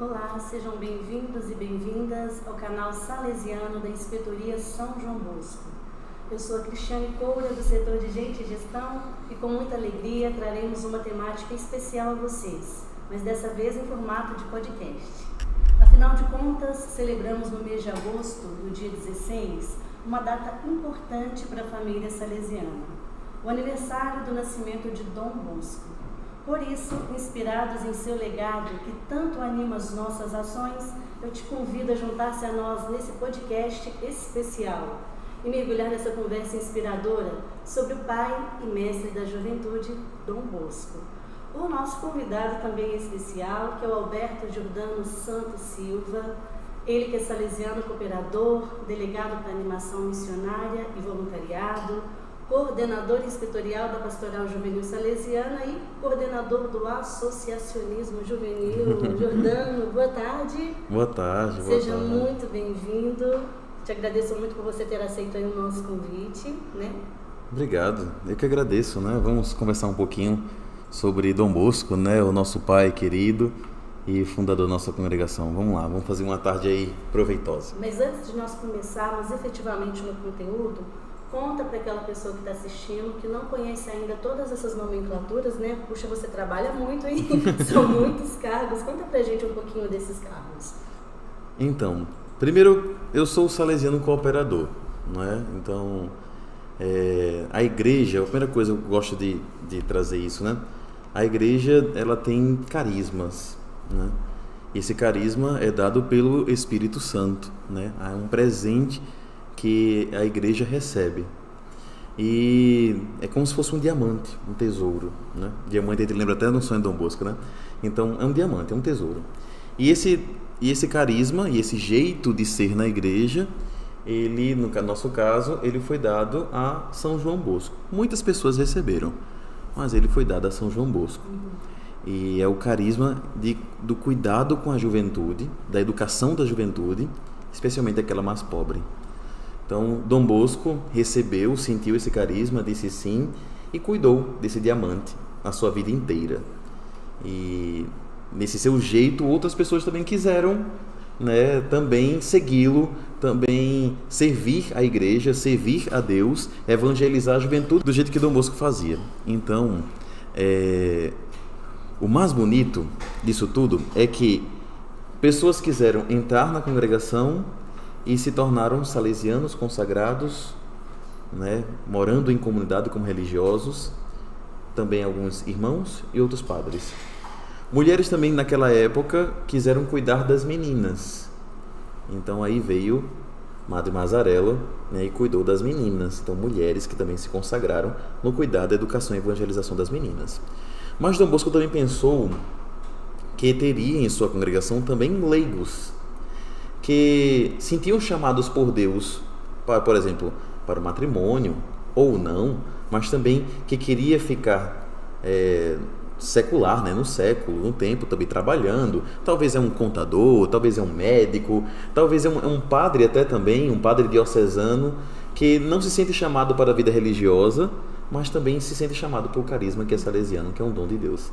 Olá, sejam bem-vindos e bem-vindas ao canal Salesiano da Inspetoria São João Bosco. Eu sou a Cristiane Coura, do setor de Gente e Gestão, e com muita alegria traremos uma temática especial a vocês, mas dessa vez em formato de podcast. Afinal de contas, celebramos no mês de agosto, no dia 16, uma data importante para a família salesiana, o aniversário do nascimento de Dom Bosco. Por isso, inspirados em seu legado que tanto anima as nossas ações, eu te convido a juntar-se a nós nesse podcast especial e mergulhar nessa conversa inspiradora sobre o pai e mestre da juventude, Dom Bosco. O nosso convidado também é especial, que é o Alberto Jordano Santos Silva, ele que é salesiano cooperador, delegado para animação missionária e voluntariado, coordenador inspetorial da Pastoral Juvenil Salesiana e coordenador do Associacionismo Juvenil. Jordano, boa tarde. Boa tarde. Seja muito bem-vindo. Te agradeço muito por você ter aceito aí o nosso convite, né? Obrigado. Eu que agradeço, né? Vamos conversar um pouquinho sobre Dom Bosco, né? O nosso pai querido e fundador da nossa congregação. Vamos lá, vamos fazer uma tarde aí proveitosa. Mas antes de nós começarmos efetivamente no conteúdo, conta para aquela pessoa que está assistindo, que não conhece ainda todas essas nomenclaturas, né? Puxa, você trabalha muito aí, são muitos cargos. Conta pra gente um pouquinho desses cargos. Então, primeiro, eu sou salesiano cooperador, não é? Então, a igreja, a primeira coisa que eu gosto de trazer isso, né? A igreja, ela tem carismas, né? E esse carisma é dado pelo Espírito Santo, né? É um presente que a igreja recebe, e é como se fosse um diamante, um tesouro, né? Diamante, a gente lembra até no sonho de Dom Bosco, né? Então é um diamante, é um tesouro, e esse carisma e esse jeito de ser na igreja, ele, no nosso caso, ele foi dado a São João Bosco. Muitas pessoas receberam, mas ele foi dado a São João Bosco. E é o carisma do cuidado com a juventude, da educação da juventude, especialmente aquela mais pobre. Então, Dom Bosco recebeu, sentiu esse carisma, disse sim e cuidou desse diamante a sua vida inteira. E nesse seu jeito, outras pessoas também quiseram, né, também segui-lo, também servir a igreja, servir a Deus, evangelizar a juventude do jeito que Dom Bosco fazia. Então, o mais bonito disso tudo é que pessoas quiseram entrar na congregação e se tornaram salesianos consagrados, né, morando em comunidade como religiosos, também alguns irmãos e outros padres. Mulheres também naquela época quiseram cuidar das meninas, então aí veio Madre Mazarella, né, e cuidou das meninas. Então mulheres que também se consagraram no cuidado da educação e evangelização das meninas. Mas Dom Bosco também pensou que teria em sua congregação também leigos, que sentiam chamados por Deus, por exemplo, para o matrimônio, ou não, mas também que queria ficar secular, né, no século, no tempo, também trabalhando. Talvez é um contador, talvez é um médico, talvez é um padre até também, um padre diocesano, que não se sente chamado para a vida religiosa, mas também se sente chamado pelo carisma que é salesiano, que é um dom de Deus.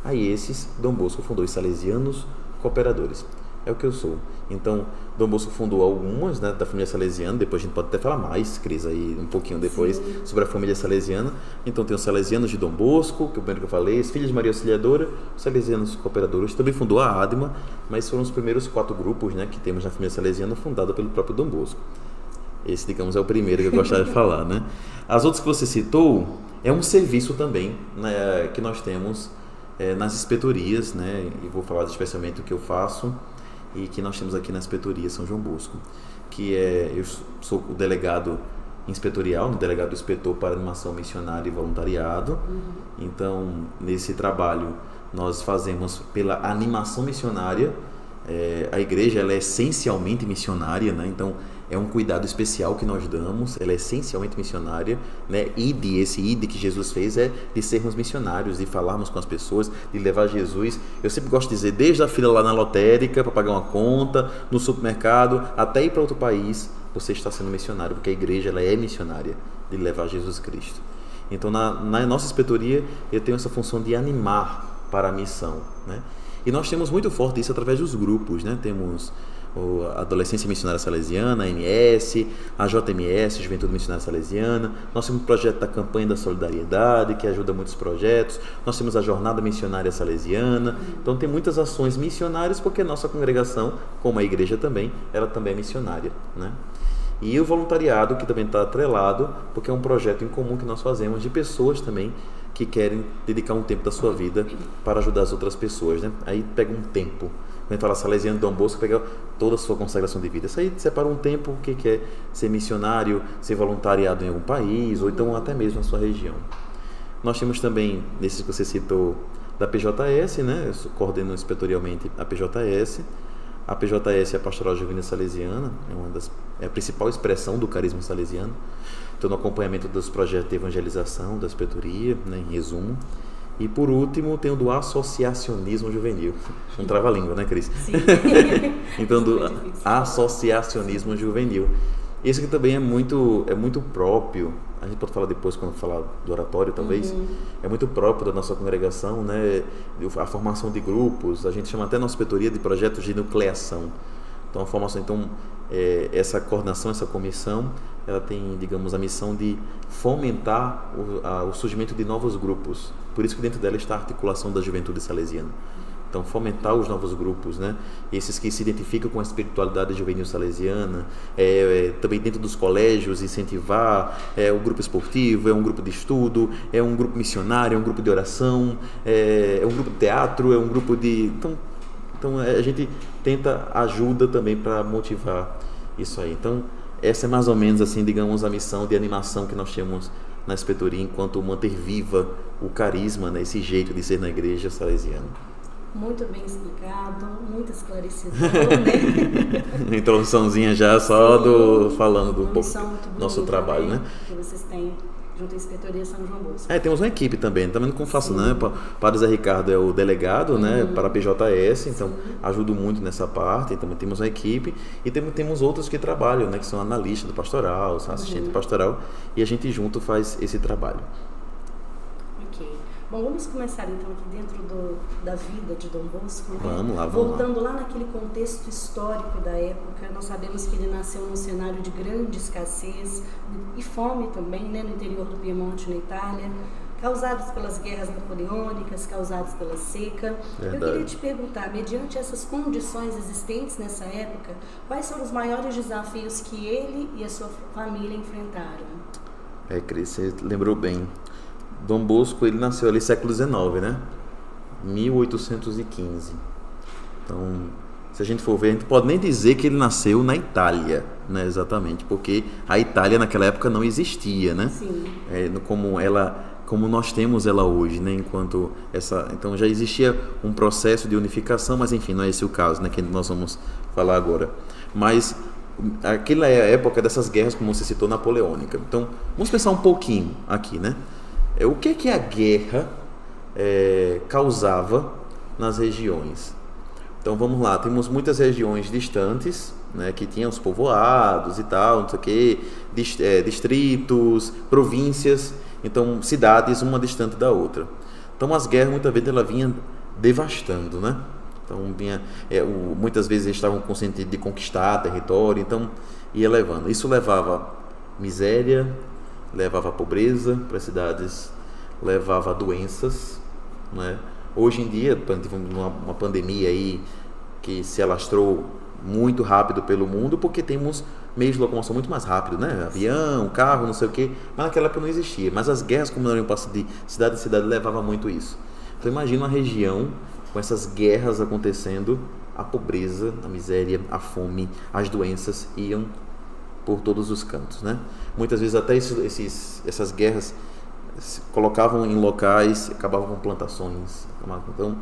Aí esses, Dom Bosco fundou os salesianos cooperadores. É o que eu sou. Então, Dom Bosco fundou algumas, né, da família salesiana. Depois a gente pode até falar mais, Cris, aí um pouquinho depois, sim, sobre a família salesiana. Então tem os salesianos de Dom Bosco, que é o primeiro que eu falei, os filhos de Maria Auxiliadora, os salesianos cooperadores. Também fundou a ADMA, mas foram os primeiros 4 grupos, né, que temos na família salesiana, fundada pelo próprio Dom Bosco. Esse, digamos, é o primeiro que eu gostaria de falar, né? As outras que você citou é um serviço também, né, que nós temos nas inspetorias, né? E vou falar especialmente o que eu faço e que nós temos aqui na Inspetoria São João Bosco, que eu sou o delegado inspetorial, delegado inspetor para animação missionária e voluntariado. Então, nesse trabalho, nós fazemos pela animação missionária. A igreja, ela é essencialmente missionária, né? Então, é um cuidado especial que nós damos, ela é essencialmente missionária, né? Esse ID que Jesus fez é de sermos missionários, de falarmos com as pessoas, de levar Jesus. Eu sempre gosto de dizer, desde a fila lá na lotérica para pagar uma conta, no supermercado, até ir para outro país, você está sendo missionário, porque a igreja, ela é missionária, de levar Jesus Cristo. Então, na nossa inspetoria, eu tenho essa função de animar para a missão, né? E nós temos muito forte isso através dos grupos, né? Temos a Adolescência Missionária Salesiana, a MS, a JMS, Juventude Missionária Salesiana. Nós temos o projeto da Campanha da Solidariedade, que ajuda muitos projetos. Nós temos a Jornada Missionária Salesiana. Então tem muitas ações missionárias, porque nossa congregação, como a igreja também, ela também é missionária, né? E o voluntariado, que também está atrelado, porque é um projeto em comum que nós fazemos de pessoas também que querem dedicar um tempo da sua vida para ajudar as outras pessoas, né? Aí pega um tempo. Quando a gente fala Salesiano de Dom Bosco, pega toda a sua consagração de vida. Isso aí separa um tempo, o que é ser missionário, ser voluntariado em algum país, ou então até mesmo na sua região. Nós temos também, nesses que você citou, da PJS, né? Eu coordeno inspetorialmente a PJS. A PJS é a Pastoral Juvenil Salesiana, é a principal expressão do carisma salesiano. Estou no acompanhamento dos projetos de evangelização da inspetoria, né, em resumo. E por último, tem o do associacionismo juvenil. Um trava-língua, né, Cris? Sim. Então, do associacionismo juvenil. Esse aqui também é muito próprio, a gente pode falar depois quando falar do oratório, talvez. É muito próprio da nossa congregação, né? A formação de grupos, a gente chama até a nossa inspetoria de projetos de nucleação. Então, a formação, essa coordenação, essa comissão, ela tem, digamos, a missão de fomentar o surgimento de novos grupos. Por isso que dentro dela está a articulação da juventude salesiana. Então, fomentar os novos grupos, né? Esses que se identificam com a espiritualidade juvenil salesiana, também dentro dos colégios, incentivar o grupo esportivo, um grupo de estudo, um grupo missionário, um grupo de oração, um grupo de teatro, um grupo de... Então, a gente tenta ajuda também para motivar isso aí. Então, essa é mais ou menos, assim, digamos, a missão de animação que nós temos na inspetoria, enquanto manter viva o carisma, né? Esse jeito de ser na igreja salesiana. Muito bem explicado, muito esclarecedor, né? Introduçãozinha já só falando do pouco nosso trabalho, né? Que vocês têm junto à Inspetoria São João Bosco. Temos uma equipe também como faço, né? Para Zé Ricardo é o delegado, né? Para a PJS, então ajudo muito nessa parte. Então temos uma equipe e temos outros que trabalham, né? Que são analistas do pastoral, são assistentes pastoral, e a gente junto faz esse trabalho. Bom, vamos começar então aqui dentro da vida de Dom Bosco, né? Vamos lá. Voltando lá naquele contexto histórico da época, nós sabemos que ele nasceu num cenário de grande escassez e fome também, né? No interior do Piemonte, na Itália, causados pelas guerras napoleônicas, causados pela seca. Verdade. Eu queria te perguntar, mediante essas condições existentes nessa época, quais foram os maiores desafios que ele e a sua família enfrentaram? Cris, você lembrou bem. Dom Bosco, ele nasceu ali século XIX, né? 1815. Então, se a gente for ver, a gente pode nem dizer que ele nasceu na Itália, né? Exatamente, porque a Itália naquela época não existia, né? Sim. Como nós temos ela hoje, né? Então já existia um processo de unificação, mas enfim, não é esse o caso, né? Que nós vamos falar agora. Mas aquela é a época dessas guerras, como você citou, napoleônica. Então, vamos pensar um pouquinho aqui, né? O que a guerra causava nas regiões? Então vamos lá, temos muitas regiões distantes, né, que tinham os povoados e tal, não sei o quê, distritos, províncias, então cidades uma distante da outra. Então as guerras muitas vezes ela vinha devastando, né? Então muitas vezes eles estavam com o sentido de conquistar território, então ia levando. Isso levava miséria, levava a pobreza para as cidades, levava a doenças, né? Hoje em dia, tivemos uma pandemia aí que se alastrou muito rápido pelo mundo, porque temos meios de locomoção muito mais rápido, né? Avião, carro, não sei o quê, mas naquela época não existia. Mas as guerras, como não iam passar de cidade em cidade, levava muito isso. Então imagina uma região com essas guerras acontecendo, a pobreza, a miséria, a fome, as doenças iam por todos os cantos, né? Muitas vezes até essas guerras se colocavam em locais, acabavam com plantações. Então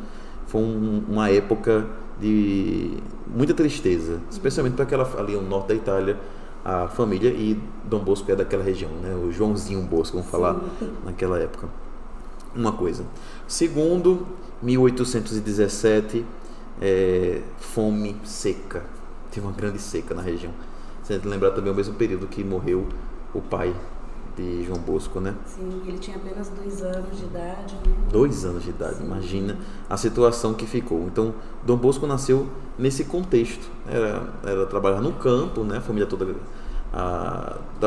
foi uma época de muita tristeza, especialmente para aquela ali no norte da Itália, a família, e Dom Bosco é daquela região, né? O Joãozinho Bosco, vamos falar. Sim. Naquela época. Uma coisa. Segundo, 1817, fome, seca. Teve uma grande seca na região. Você lembrar também o mesmo período que morreu o pai de João Bosco, né? Sim, ele tinha apenas 2 anos de idade, né? 2 anos de idade, sim. Imagina a situação que ficou. Então, Dom Bosco nasceu nesse contexto. Era trabalhar no campo, né? A família toda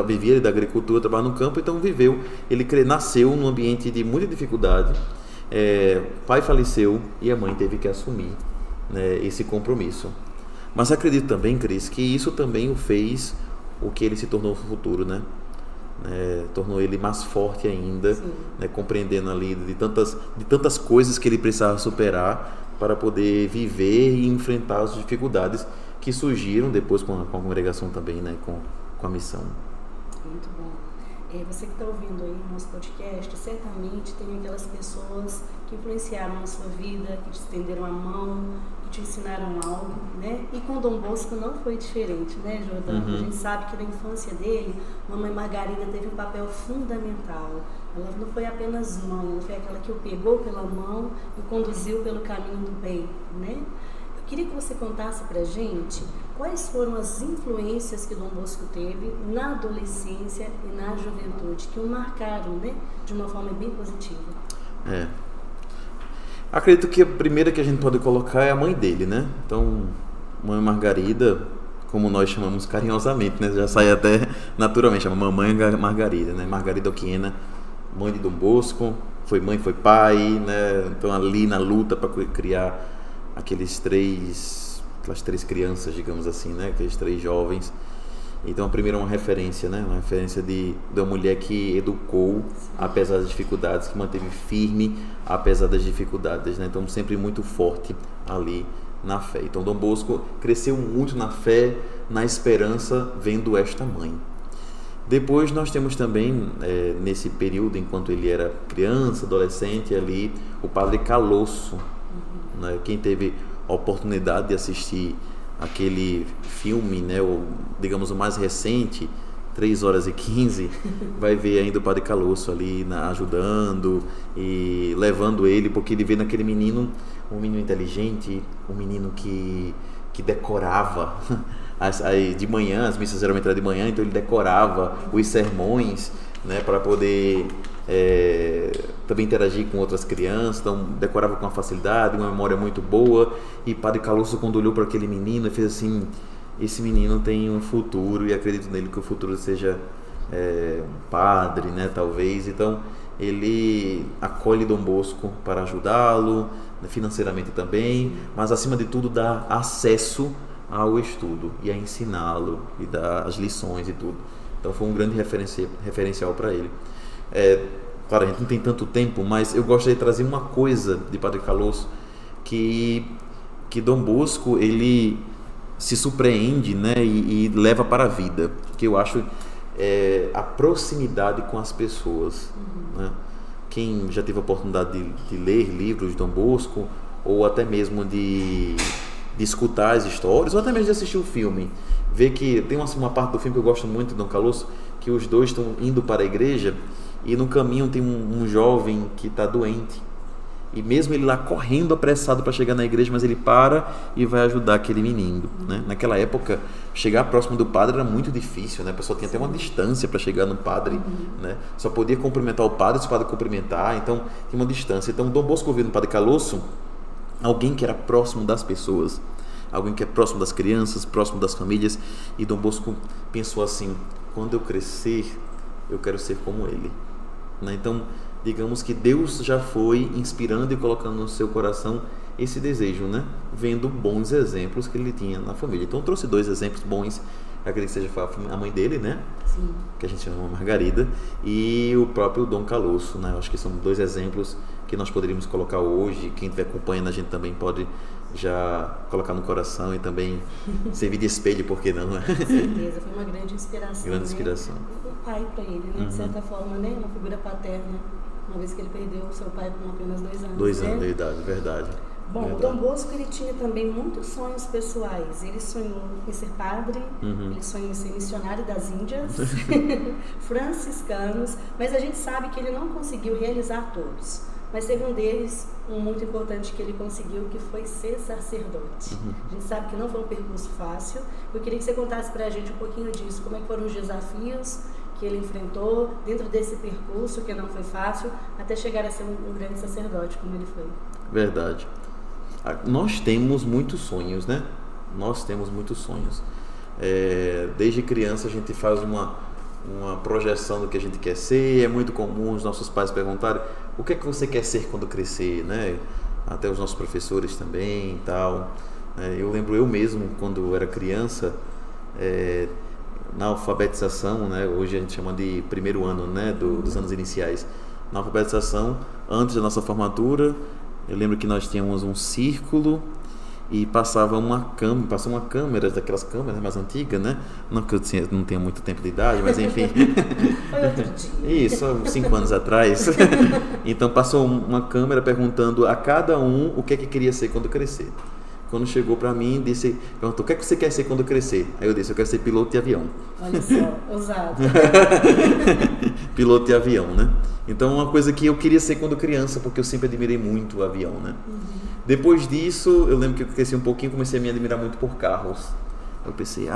vivia da agricultura, trabalhava no campo, então ele nasceu num ambiente de muita dificuldade. O pai faleceu e a mãe teve que assumir, né, esse compromisso. Mas acredito também, Cris, que isso também o fez o que ele se tornou no futuro, né? Tornou ele mais forte ainda, né, compreendendo ali de tantas coisas que ele precisava superar para poder viver e enfrentar as dificuldades que surgiram depois com a congregação também, né, com a missão. Muito bom. Você que está ouvindo aí o nosso podcast, certamente tem aquelas pessoas que influenciaram a sua vida, que te estenderam a mão, que te ensinaram algo, né? E com Dom Bosco não foi diferente, né, Jordão? A gente sabe que na infância dele, Mamãe Margarida teve um papel fundamental. Ela não foi apenas mãe, ela foi aquela que o pegou pela mão e conduziu pelo caminho do bem, né? Eu queria que você contasse pra gente quais foram as influências que Dom Bosco teve na adolescência e na juventude, que o marcaram, né, de uma forma bem positiva. Acredito que a primeira que a gente pode colocar é a mãe dele, né? Então, Mãe Margarida, como nós chamamos carinhosamente, né? Já sai até naturalmente, chama Mamãe Margarida, né? Margarida Oquiena, mãe de Dom Bosco, foi mãe, foi pai, né? Então ali na luta para criar aquelas três crianças, digamos assim, né? Aqueles 3 jovens. Então a primeira é uma referência, né? Uma referência de uma mulher que educou, apesar das dificuldades, que manteve firme apesar das dificuldades, né? Então sempre muito forte ali na fé. Então Dom Bosco cresceu muito na fé, na esperança, vendo esta mãe. Depois nós temos também, nesse período, enquanto ele era criança, adolescente, ali, o Padre Calosso, né? Quem teve a oportunidade de assistir aquele filme, né, digamos o mais recente, 3h15, vai ver ainda o Padre Calosso ali ajudando e levando ele, porque ele vê naquele menino um menino inteligente, um menino que decorava de manhã, as missas geralmente eram de manhã, então ele decorava os sermões, né, para poder também interagir com outras crianças, então decorava com uma facilidade, uma memória muito boa. E Padre Calosso, quando olhou para aquele menino, ele fez assim: esse menino tem um futuro e acredito nele que o futuro seja um padre, né, talvez. Então ele acolhe Dom Bosco para ajudá-lo, né, financeiramente também, mas acima de tudo dá acesso ao estudo e a ensiná-lo e dar as lições e tudo. Então foi um grande referencial para ele. Claro, a gente não tem tanto tempo, mas eu gostaria de trazer uma coisa de Padre Calosso que Dom Bosco ele se surpreende, né, e leva para a vida, que eu acho a proximidade com as pessoas, né? Quem já teve a oportunidade de ler livros de Dom Bosco ou até mesmo de escutar as histórias ou até mesmo de assistir o filme, vê que tem uma parte do filme que eu gosto muito de Dom Calosso, que os dois estão indo para a igreja e no caminho tem um jovem que está doente. E mesmo ele lá correndo apressado para chegar na igreja, mas ele para e vai ajudar aquele menino, né? Naquela época, chegar próximo do padre era muito difícil, né? A pessoa tinha até uma distância para chegar no padre, né? Só podia cumprimentar o padre se o padre cumprimentar, então tinha uma distância. Então Dom Bosco viu no Padre Calosso alguém que era próximo das pessoas, alguém que é próximo das crianças, próximo das famílias. E Dom Bosco pensou assim: quando eu crescer, eu quero ser como ele, né? Então, digamos que Deus já foi inspirando e colocando no seu coração esse desejo, né? Vendo bons exemplos que ele tinha na família. Então, eu trouxe 2 exemplos bons. Acredito que seja a mãe dele, né? Sim. Que a gente chama Margarida, e o próprio Dom Calosso, né? Eu acho que são 2 exemplos que nós poderíamos colocar hoje. Quem estiver acompanhando a gente também pode já colocar no coração e também servir de espelho, por que não, né? Com certeza, foi uma grande inspiração. Grande inspiração. Né? Um pai para ele, né? De certa forma, né? Uma figura paterna, uma vez que ele perdeu o seu pai com apenas 2 anos. 2 anos né? de idade, verdade. Bom, verdade. Dom Bosco ele tinha também muitos sonhos pessoais. Ele sonhou em ser padre, ele sonhou em ser missionário das Índias, franciscanos, mas a gente sabe que ele não conseguiu realizar todos. Mas teve um deles, um muito importante que ele conseguiu, que foi ser sacerdote. A gente sabe que não foi um percurso fácil. Eu queria que você contasse pra gente um pouquinho disso, como é que foram os desafios que ele enfrentou dentro desse percurso que não foi fácil, até chegar a ser um grande sacerdote como ele foi. Verdade. Nós temos muitos sonhos, né? Nós temos muitos sonhos. Desde criança a gente faz uma projeção do que a gente quer ser. É muito comum os nossos pais perguntarem: o que é que você quer ser quando crescer, né? Até os nossos professores também e tal. Eu lembro eu mesmo, quando era criança, na alfabetização, né? Hoje a gente chama de primeiro ano, né? Dos anos iniciais. Na alfabetização, antes da nossa formatura, eu lembro que nós tínhamos um círculo e passava uma câmera, daquelas câmeras mais antigas, né? Não que eu não tenha muito tempo de idade, mas enfim. Foi outro dia. Isso, 5 anos atrás. Então passou uma câmera perguntando a cada um o que é que queria ser quando crescer. Quando chegou para mim, perguntou: o que é que você quer ser quando crescer? Aí eu disse: eu quero ser piloto de avião. Olha só, ousado. Piloto de avião, né? Então, uma coisa que eu queria ser quando criança, porque eu sempre admirei muito o avião, né? Depois disso, eu lembro que eu cresci um pouquinho, comecei a me admirar muito por carros. Eu pensei: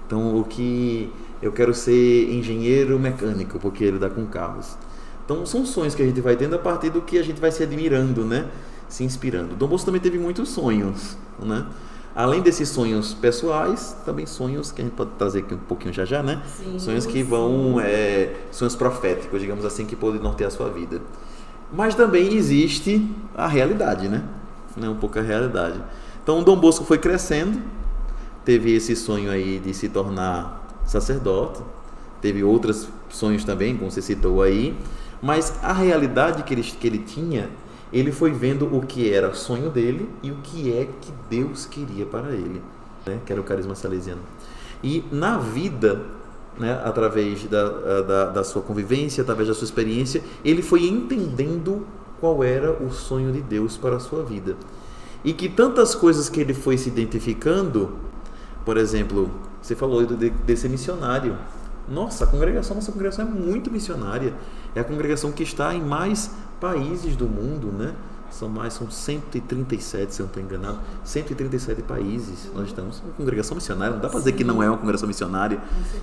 então o que eu quero ser engenheiro mecânico, porque ele dá com carros. Então, são sonhos que a gente vai tendo a partir do que a gente vai se admirando, né? Se inspirando. Dom Bosco também teve muitos sonhos, né? Além desses sonhos pessoais, também sonhos que a gente pode trazer aqui um pouquinho já, né? Sim, sonhos que vão, sonhos proféticos, digamos assim, que podem nortear a sua vida. Mas também existe a realidade, né? Um pouco a realidade. Então, o Dom Bosco foi crescendo, teve esse sonho aí de se tornar sacerdote, teve outros sonhos também, como você citou aí, mas a realidade que ele tinha, ele foi vendo o que era o sonho dele e o que é que Deus queria para ele, né? Que era o carisma salesiano. E na vida, né, através da sua convivência, através da sua experiência, ele foi entendendo qual era o sonho de Deus para a sua vida. E que tantas coisas que ele foi se identificando, por exemplo, você falou de ser missionário. Nossa congregação é muito missionária. É a congregação que está em mais países do mundo, né? São 137, se eu não estou enganado, 137 países nós estamos. Uma congregação missionária, não dá para dizer que não é uma congregação missionária,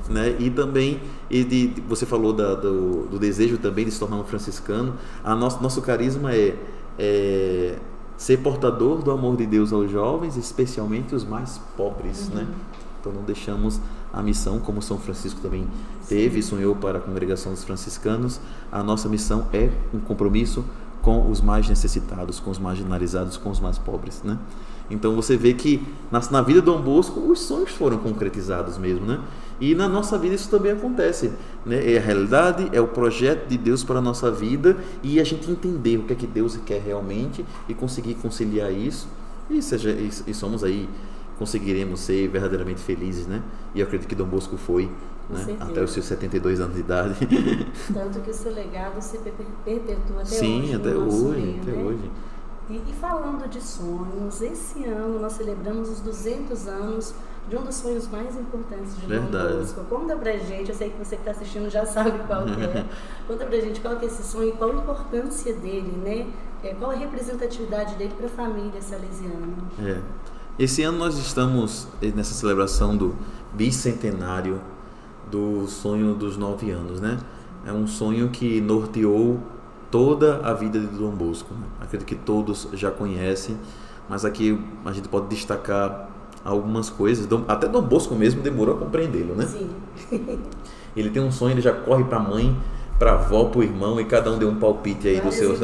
né? E também, você falou do desejo também de se tornar um franciscano. Nosso carisma é ser portador do amor de Deus aos jovens, especialmente os mais pobres, né? Então não deixamos a missão, como São Francisco também teve e sonhou para a congregação dos franciscanos. A nossa missão é um compromisso com os mais necessitados, com os marginalizados, com os mais pobres, né? Então você vê que na vida de Dom Bosco os sonhos foram concretizados mesmo, né? E na nossa vida isso também acontece, né? É a realidade, é o projeto de Deus para a nossa vida, e a gente entender o que é que Deus quer realmente e conseguir conciliar isso, e somos aí, conseguiremos ser verdadeiramente felizes, né? E eu acredito que Dom Bosco foi, né? Até os seus 72 anos de idade. Tanto que o seu legado se perpetua até hoje. Sim, até hoje. E falando de sonhos, esse ano nós celebramos os 200 anos de um dos sonhos mais importantes de Dom Bosco. Conta pra gente, eu sei que você que está assistindo já sabe qual que é. Conta pra gente qual que é esse sonho e qual a importância dele, né? Qual a representatividade dele para a família salesiana. Esse ano nós estamos nessa celebração do bicentenário do sonho dos 9 anos, né? É um sonho que norteou toda a vida de Dom Bosco, né? Acredito que todos já conhecem, mas aqui a gente pode destacar algumas coisas. Até Dom Bosco mesmo demorou a compreendê-lo, né? Sim. Ele tem um sonho, ele já corre para a mãe, para a avó, para o irmão, e cada um deu um palpite aí dos seus...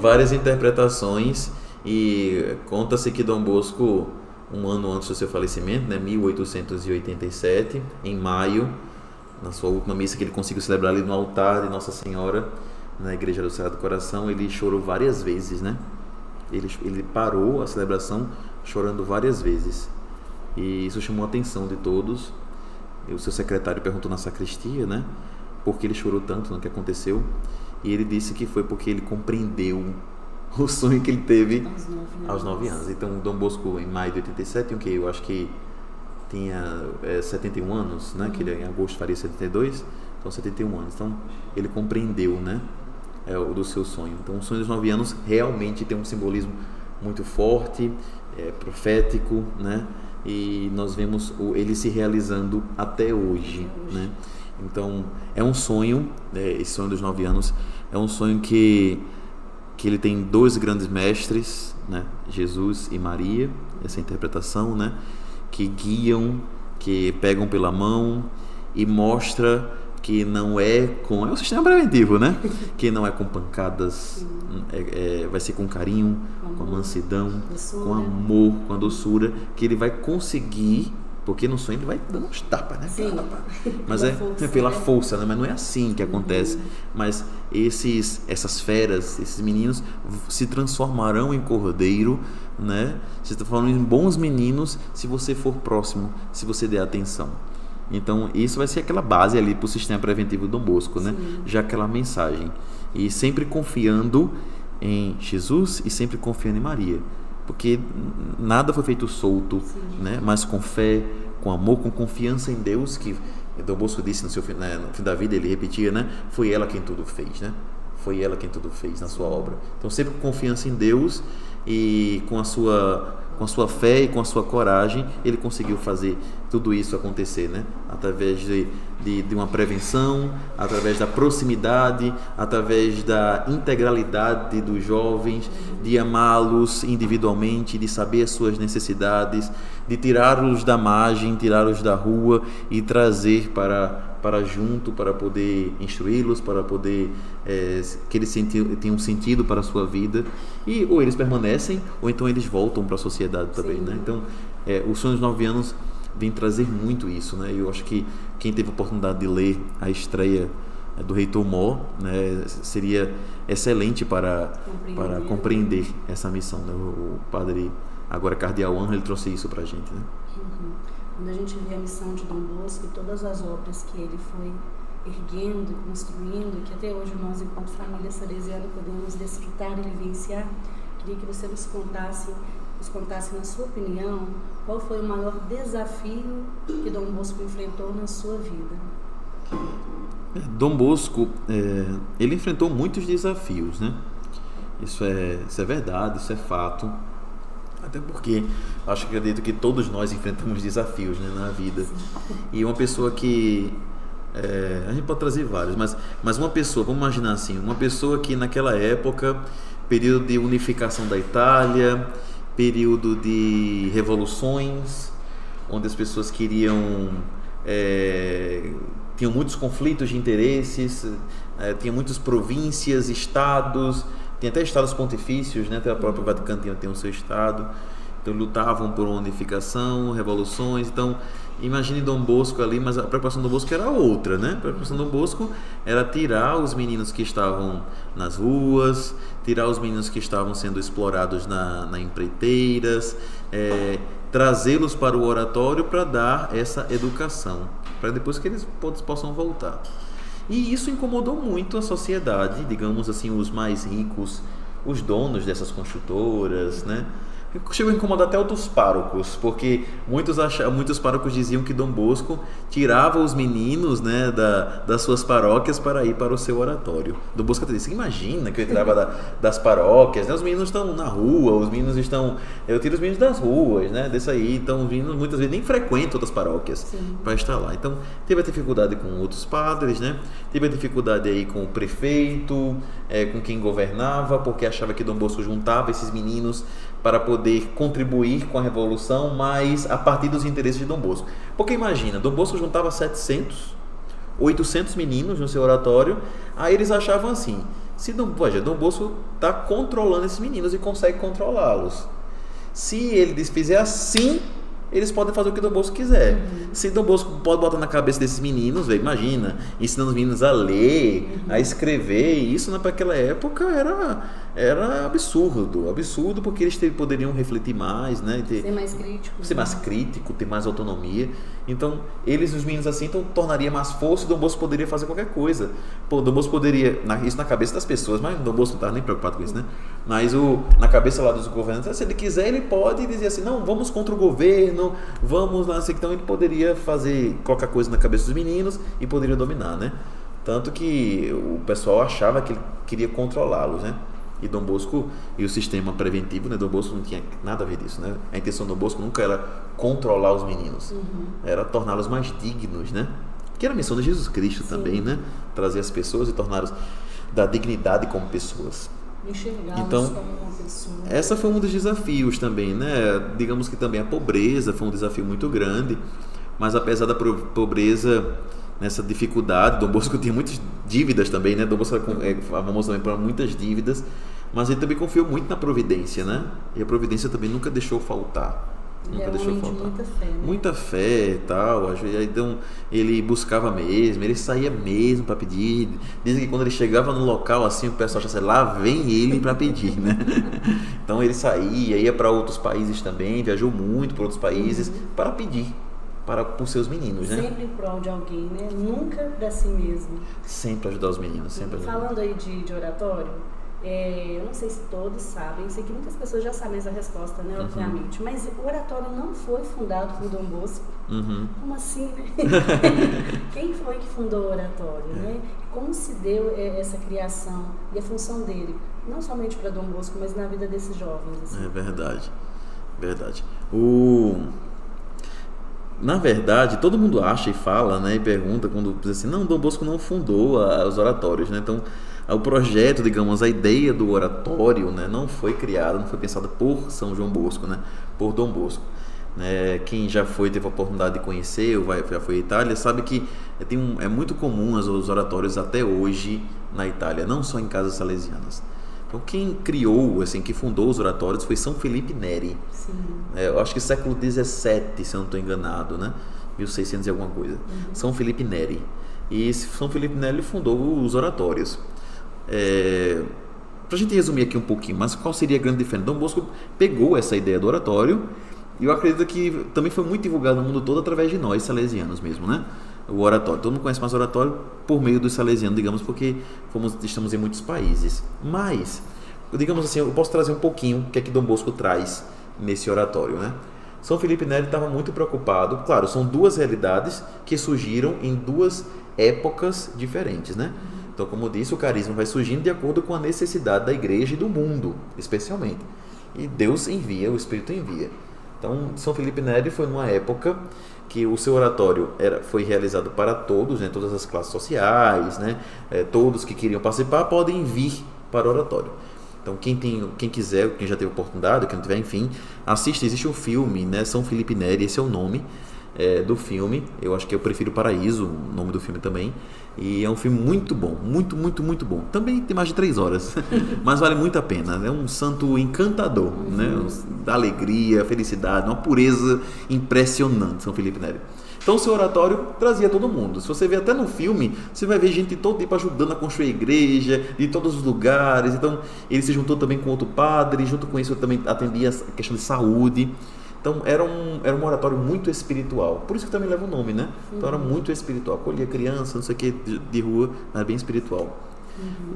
Várias interpretações. E conta-se que Dom Bosco, um ano antes do seu falecimento, né, 1887, em maio, na sua última missa que ele conseguiu celebrar ali no altar de Nossa Senhora, na Igreja do Sagrado Coração, ele chorou várias vezes, né? Ele parou a celebração chorando várias vezes, e isso chamou a atenção de todos. O seu secretário perguntou na sacristia, né, por que ele chorou tanto, no que aconteceu, e ele disse que foi porque ele compreendeu o sonho que ele teve aos 9 anos. Então, Dom Bosco, em maio de 87, que eu acho que tinha 71 anos, né? Que ele em agosto faria 72, então 71 anos. Então, ele compreendeu, né? O do seu sonho. Então, o sonho dos 9 anos realmente tem um simbolismo muito forte, profético, né? E nós vemos ele se realizando até hoje, né? Então, é um sonho, esse sonho dos 9 anos, é um sonho que ele tem 2 grandes mestres, né? Jesus e Maria, essa interpretação, né? Que guiam, que pegam pela mão e mostra que não é com... É um sistema preventivo, né? Que não é com pancadas, vai ser com carinho, com mansidão, com amor, com a doçura, que ele vai conseguir... Porque no sonho ele vai dando uns tapas, né? Sim. Mas pela força, né? Mas não é assim que acontece. Mas essas feras, esses meninos se transformarão em cordeiro, né? Se transformarão em bons meninos se você for próximo, se você der atenção. Então isso vai ser aquela base ali para o sistema preventivo do Dom Bosco, né? Já aquela mensagem. E sempre confiando em Jesus e sempre confiando em Maria. Porque nada foi feito solto, né? Mas com fé, com amor, com confiança em Deus, que Dom Bosco disse no fim da vida, ele repetia, né? Foi ela quem tudo fez, né? Foi ela quem tudo fez na sua obra. Então sempre com confiança em Deus e com a sua fé e com a sua coragem, ele conseguiu fazer tudo isso acontecer, né? Através de uma prevenção, através da proximidade, através da integralidade dos jovens, de amá-los individualmente, de saber as suas necessidades, de tirá-los da margem, tirá-los da rua e trazer para junto, para poder instruí-los, para poder que eles tenham sentido para a sua vida, e ou eles permanecem ou então eles voltam para a sociedade também, né? Então o sonho dos 9 anos vem trazer muito isso, né? Eu acho que quem teve a oportunidade de ler a estreia do Reitor Mó, né, seria excelente para compreender essa missão, né? O padre, agora cardeal Anjo, ele trouxe isso para a gente, né? Quando a gente vê a missão de Dom Bosco e todas as obras que ele foi erguendo, construindo, que até hoje nós, enquanto família salesiana, podemos desfrutar e vivenciar, queria que você nos contasse, na sua opinião, qual foi o maior desafio que Dom Bosco enfrentou na sua vida? Dom Bosco, ele enfrentou muitos desafios, né? Isso é verdade, isso é fato. Até porque acredito que todos nós enfrentamos desafios, né, na vida. E uma pessoa que... a gente pode trazer vários, mas uma pessoa, vamos imaginar assim, uma pessoa que naquela época, período de unificação da Itália, período de revoluções, onde as pessoas queriam... tinham muitos conflitos de interesses, tinha muitas províncias, estados... Tem até estados pontifícios, né? Até a própria Vaticano tem o seu estado. Então lutavam por uma unificação, revoluções. Então imagine Dom Bosco ali, mas a preocupação do Dom Bosco era outra, né? A preocupação do Dom Bosco era tirar os meninos que estavam nas ruas, tirar os meninos que estavam sendo explorados na empreiteiras, trazê-los para o oratório para dar essa educação, para depois que eles possam voltar. E isso incomodou muito a sociedade, digamos assim, os mais ricos, os donos dessas construtoras, né? Chegou a incomodar até outros párocos, porque muitos párocos diziam que Dom Bosco tirava os meninos, né, das suas paróquias para ir para o seu oratório. Dom Bosco até disse, imagina que eu tirava das paróquias, né? Os meninos estão na rua, eu tiro os meninos das ruas, né, desse aí, então os meninos muitas vezes nem frequentam outras paróquias para estar lá. Então teve a dificuldade com outros padres, né? Teve a dificuldade aí com o prefeito, com quem governava, porque achava que Dom Bosco juntava esses meninos para poder contribuir com a revolução, mas a partir dos interesses de Dom Bosco. Porque imagina, Dom Bosco juntava 700, 800 meninos no seu oratório, aí eles achavam assim, Dom Bosco está controlando esses meninos e consegue controlá-los. Se ele fizer assim, eles podem fazer o que Dom Bosco quiser. Se Dom Bosco pode botar na cabeça desses meninos, imagina, ensinando os meninos a ler, a escrever, isso naquela época era absurdo, porque eles poderiam refletir mais, né? Ser mais crítico, ter mais autonomia. Então, os meninos assim, tornaria mais força e Dom Bosco poderia fazer qualquer coisa. Dom Bosco poderia, isso na cabeça das pessoas, mas Dom Bosco não estava nem preocupado com isso, né? Mas na cabeça lá dos governantes, se ele quiser, ele pode dizer assim, não, vamos contra o governo, vamos lá, assim, então ele poderia colocar coisa na cabeça dos meninos e poderia dominar, né? Tanto que o pessoal achava que ele queria controlá-los, né? E Dom Bosco, e o sistema preventivo, né? Dom Bosco não tinha nada a ver disso, né? A intenção do Dom Bosco nunca era controlar os meninos, era torná-los mais dignos, né? que era a missão de Jesus Cristo também, né? Trazer as pessoas e torná-los da dignidade como pessoas. Enxergá-los Então, como uma pessoa. Essa foi um dos desafios também, né? Digamos que também a pobreza foi um desafio muito grande, mas apesar da pobreza, nessa dificuldade, Dom Bosco tinha muitas dívidas também, né? Dom Bosco é famoso também por muitas dívidas, mas ele também confiou muito na providência, né? E a providência também nunca deixou faltar. Nunca deixou faltar. Muita fé, né? Muita fé e tal. Então ele buscava mesmo, ele saía mesmo para pedir. Dizem que quando ele chegava no local assim, o pessoal achava, lá vem ele para pedir, né? Então ele saía, ia para outros países também, viajou muito para outros países para pedir para os seus meninos, né? Sempre em prol de alguém, né? Nunca de si mesmo. Sempre ajudar os meninos, sempre ajudar. Falando aí de oratório, eu não sei se todos sabem, eu sei que muitas pessoas já sabem essa resposta, né, obviamente, mas o oratório não foi fundado por Dom Bosco. Como assim, né? Quem foi que fundou o oratório, né? Como se deu essa criação e a função dele, não somente para Dom Bosco, mas na vida desses jovens? Assim. É verdade, verdade. Na verdade, todo mundo acha e fala, né, e pergunta quando diz assim, não, Dom Bosco não fundou os oratórios, né? Então, o projeto, digamos, a ideia do oratório, né, não foi criada, não foi pensada por São João Bosco, né, por Dom Bosco. Quem já teve a oportunidade de conhecer, ou já foi à Itália, sabe que é muito comum os oratórios até hoje na Itália, não só em casas salesianas. Então, quem criou, assim, que fundou os oratórios foi São Felipe Neri. Sim. Eu acho que século XVII, se eu não estou enganado, né? 1600 e alguma coisa. São Felipe Neri. E São Felipe Neri fundou os oratórios. Para a gente resumir aqui um pouquinho, mas qual seria a grande diferença? Dom Bosco pegou essa ideia do oratório e eu acredito que também foi muito divulgado no mundo todo através de nós, salesianos mesmo, né? O oratório. Todo mundo conhece mais o oratório por meio dos salesianos, digamos, porque estamos em muitos países. Mas, digamos assim, eu posso trazer um pouquinho o que é que Dom Bosco traz nesse oratório, né? São Felipe Neri estava muito preocupado. Claro, são duas realidades que surgiram em duas épocas diferentes, né? Então, como eu disse, o carisma vai surgindo de acordo com a necessidade da igreja e do mundo, especialmente. E Deus envia, o Espírito envia. Então, São Felipe Neri foi numa época que o seu oratório foi realizado para todos, né, todas as classes sociais, né, todos que queriam participar podem vir para o oratório. Então, quem quiser, quem já teve oportunidade, quem não tiver, enfim, assista. Existe um filme, né, São Felipe Neri, esse é o nome do filme. Eu acho que eu prefiro Paraíso, o nome do filme também. E é um filme muito bom, muito, muito, muito bom. Também tem mais de 3 horas, mas vale muito a pena. É um santo encantador, né? Da alegria, felicidade, uma pureza impressionante, São Felipe Neri. Então o seu oratório trazia todo mundo. Se você ver até no filme, você vai ver gente de todo tipo ajudando a construir a igreja, de todos os lugares. Então ele se juntou também com outro padre, junto com isso também atendia a questão de saúde. Então era um oratório muito espiritual, por isso que também leva o nome, né? Então era muito espiritual, acolhia criança, não sei o que, de rua, mas bem espiritual.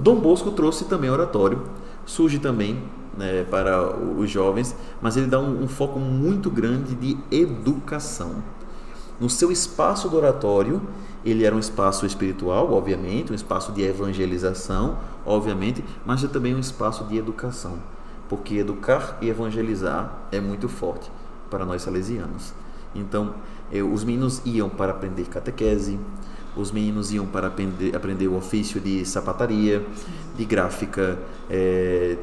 Dom Bosco trouxe também oratório, surge também, né, para os jovens, mas ele dá um foco muito grande de educação. No seu espaço do oratório, ele era um espaço espiritual, obviamente, um espaço de evangelização, obviamente, mas é também um espaço de educação, porque educar e evangelizar é muito forte para nós salesianos. Então, os meninos iam para aprender catequese, os meninos iam para aprender o ofício de sapataria, de gráfica,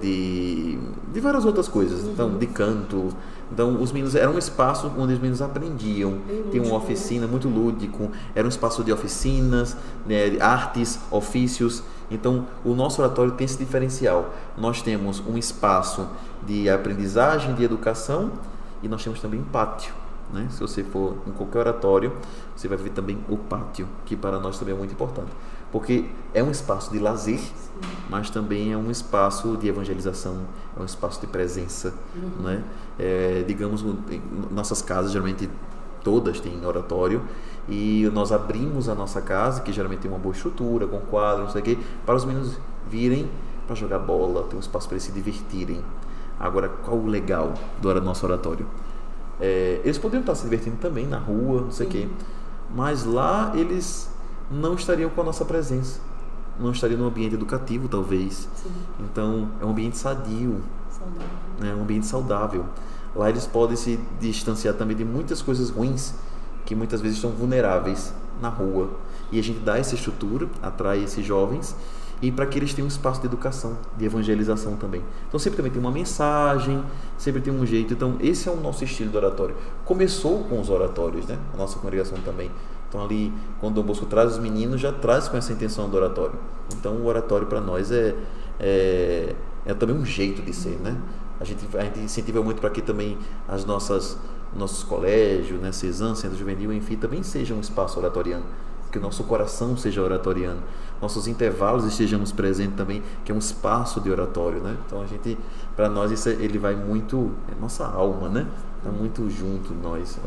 de várias outras coisas, então, de canto. Então, os meninos era um espaço onde os meninos aprendiam, tinha uma oficina muito lúdico, era um espaço de oficinas, né, artes, ofícios. Então, o nosso oratório tem esse diferencial. Nós temos um espaço de aprendizagem, de educação, e nós temos também um pátio, né? Se você for em qualquer oratório, você vai ver também o pátio, que para nós também é muito importante, porque é um espaço de lazer, mas também é um espaço de evangelização, é um espaço de presença, né? Digamos, nossas casas geralmente todas têm oratório, e nós abrimos a nossa casa, que geralmente tem uma boa estrutura, com quadro, não sei o quê, para os meninos virem para jogar bola, tem um espaço para eles se divertirem. Agora, qual o legal do nosso oratório? Eles poderiam estar se divertindo também na rua, não sei o quê, mas lá eles não estariam com a nossa presença, não estariam num ambiente educativo, talvez. Sim. Então, é um ambiente sadio, né? Um ambiente saudável. Lá eles podem se distanciar também de muitas coisas ruins, que muitas vezes estão vulneráveis na rua. E a gente dá essa estrutura, atrai esses jovens, e para que eles tenham um espaço de educação, de evangelização também. Então sempre também tem uma mensagem, sempre tem um jeito. Então esse é o nosso estilo de oratório. Começou com os oratórios, né? A nossa congregação também. Então ali, quando Dom Bosco traz os meninos, já traz com essa intenção do oratório. Então o oratório para nós é também um jeito de ser, né? A gente incentiva muito para que também nossos colégios, né, CESAM, Centro Juvenil, enfim, também sejam um espaço oratoriano. Que o nosso coração seja oratoriano, nossos intervalos estejamos presentes também, que é um espaço de oratório, né? Então a gente, para nós isso ele vai muito, é nossa alma, né? Está muito junto nós,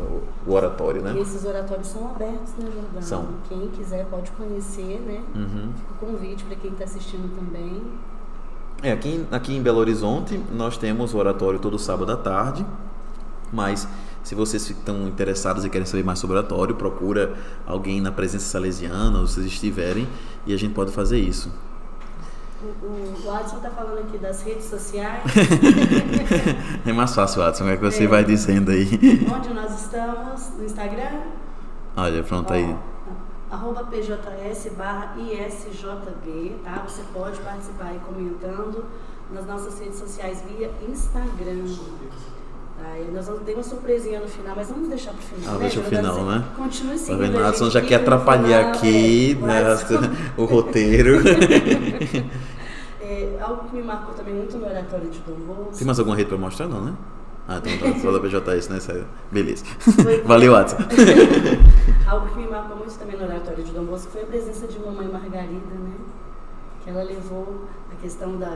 o oratório, né? E esses oratórios são abertos, né, Jordão? São. Quem quiser pode conhecer, né? Fica o convite para quem está assistindo também. Aqui em Belo Horizonte nós temos o oratório todo sábado à tarde, mas se vocês estão interessados e querem saber mais sobre oratório, procura alguém na presença salesiana, ou vocês estiverem, e a gente pode fazer isso. O Adson está falando aqui das redes sociais. É mais fácil, Adson, é que você vai dizendo aí. Onde nós estamos? No Instagram? Olha, pronto aí. @pjs/isjb, tá? Você pode participar aí comentando nas nossas redes sociais via Instagram. Nós vamos ter uma surpresinha no final, mas vamos deixar pro final. Né? Deixa o final, né? Continue seguindo. O Renato já quer atrapalhar aqui, né, o roteiro. Algo que me marcou também muito no oratório de Dom Bosco. Tem mais alguma rede para mostrar, não, né? Então tá só da PJS, né? Beleza. Valeu, Watson. Algo que me marcou muito também no oratório de Dom Bosco foi a presença de Mamãe Margarida, né? Que ela levou a questão da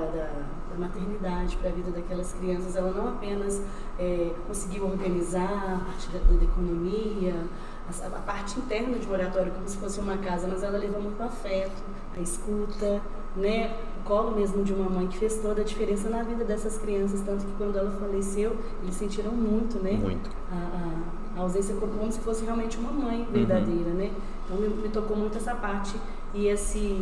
maternidade para a vida daquelas crianças. Ela não apenas conseguiu organizar a parte da economia, a parte interna de um oratório como se fosse uma casa, mas ela levou muito afeto, a escuta, né? O colo mesmo de uma mãe, que fez toda a diferença na vida dessas crianças, tanto que quando ela faleceu, eles sentiram muito, né? Muito. A ausência, como se fosse realmente uma mãe verdadeira, né? Então me tocou muito essa parte e esse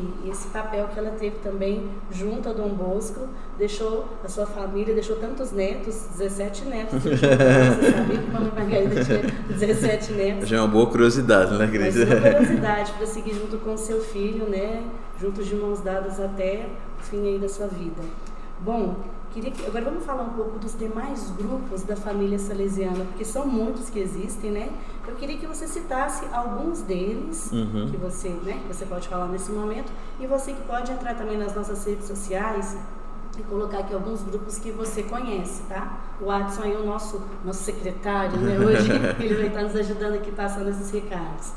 papel que ela teve também junto a Dom Bosco, deixou a sua família, deixou tantos netos, 17 netos. Você sabia que a Mamãe Margarida tinha 17 netos? Já é uma boa curiosidade, né, Cris? Mas uma curiosidade para seguir junto com o seu filho, né? Juntos de mãos dadas até o fim aí da sua vida. Bom, agora vamos falar um pouco dos demais grupos da família salesiana, porque são muitos que existem, né? Eu queria que você citasse alguns deles, que você pode falar nesse momento, e você que pode entrar também nas nossas redes sociais e colocar aqui alguns grupos que você conhece, tá? O Adson aí é o nosso secretário, né? Hoje ele vai estar nos ajudando aqui, passando esses recados.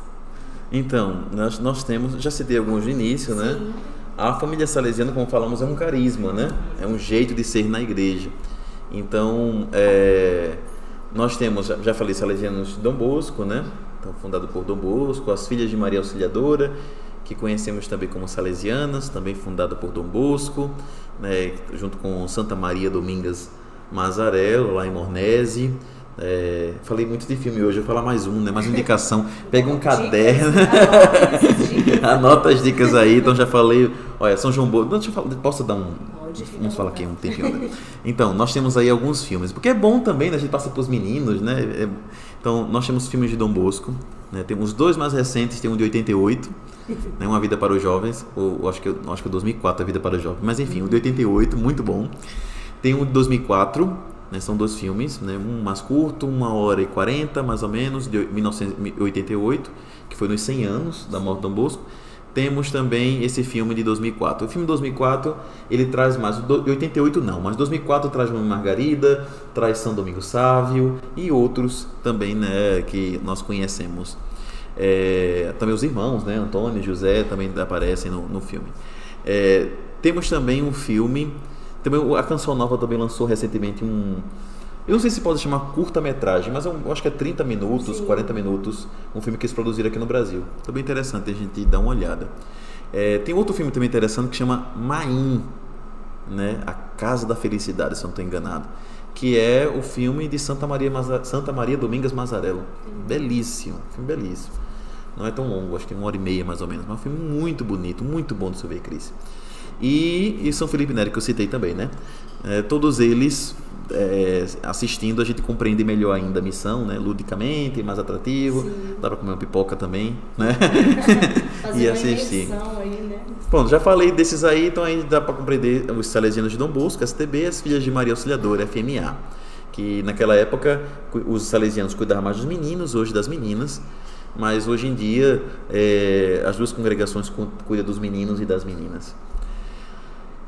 Então, nós temos, já citei alguns de início, né? Sim. A família salesiana, como falamos, é um carisma, né? É um jeito de ser na igreja. Então, nós temos, já falei, Salesianos de Dom Bosco, né? Então, fundado por Dom Bosco, as Filhas de Maria Auxiliadora, que conhecemos também como salesianas, também fundada por Dom Bosco, né? Junto com Santa Maria Domingas Mazarello, lá em Mornese. Falei muito de filme hoje, eu vou falar mais um, né? Mais uma indicação. Pega um caderno, anota as dicas aí. Então já falei, olha, São João Bosco. Posso dar vamos falar aqui um tempinho, né? Então, nós temos aí alguns filmes, porque é bom também, né? A gente passa para os meninos, né? Então, nós temos filmes de Dom Bosco, né? Temos dois mais recentes, tem um de 88, né? Uma Vida para os Jovens, ou acho que o 2004, A Vida para os Jovens, mas enfim, o de 88, muito bom. Tem um de 2004, né? São dois filmes, né? Um mais curto, 1h40 mais ou menos, de 1988, que foi nos 100 anos da morte de Dom Bosco. Temos também esse filme de 2004. O filme de 2004, ele traz mais, de 88 não, mas 2004 traz Mamãe Margarida, traz São Domingos Sávio e outros também, né, que nós conhecemos. Também os irmãos, né, Antônio e José também aparecem no filme. Temos também um filme, também a Canção Nova também lançou recentemente eu não sei se pode chamar curta-metragem, mas eu acho que é 30 minutos, sim, 40 minutos, um filme que eles produziram aqui no Brasil. Então, bem interessante a gente dar uma olhada. Tem outro filme também interessante que chama Maim, né? A Casa da Felicidade, se eu não estou enganado, que é o filme de Santa Maria Domingas Mazarello. Belíssimo, filme belíssimo. Não é tão longo, acho que tem 1h30 mais ou menos, mas é um filme muito bonito, muito bom de se ver, Cris. E São Felipe Neri, que eu citei também, né? Todos eles assistindo a gente compreende melhor ainda a missão, né? Ludicamente, mais atrativo. Sim. Dá para comer uma pipoca também, né? Fazer e assistir. Aí, né? Pronto, já falei desses aí, então aí dá para compreender os Salesianos de Dom Bosco, STB, as Filhas de Maria Auxiliadora, FMA, que naquela época os salesianos cuidavam mais dos meninos, hoje das meninas, mas hoje em dia as duas congregações cuidam dos meninos e das meninas.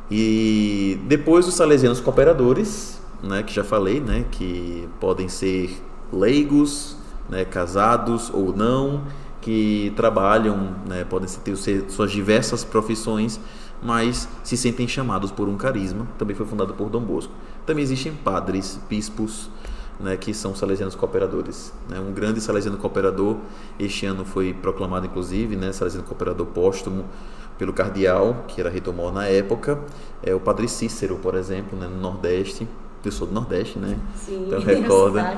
E depois os salesianos cooperadores, né, que já falei, né, que podem ser leigos, né, casados ou não, que trabalham, né, podem ter suas diversas profissões, mas se sentem chamados por um carisma. Também foi fundado por Dom Bosco. Também existem padres, bispos, né, que são salesianos cooperadores, né? Um grande salesiano cooperador, este ano foi proclamado inclusive, né, salesiano cooperador póstumo pelo cardeal, que era reitor-mor na época, o padre Cícero, por exemplo, né, no Nordeste. Eu sou do Nordeste, né? Sim, então recorda.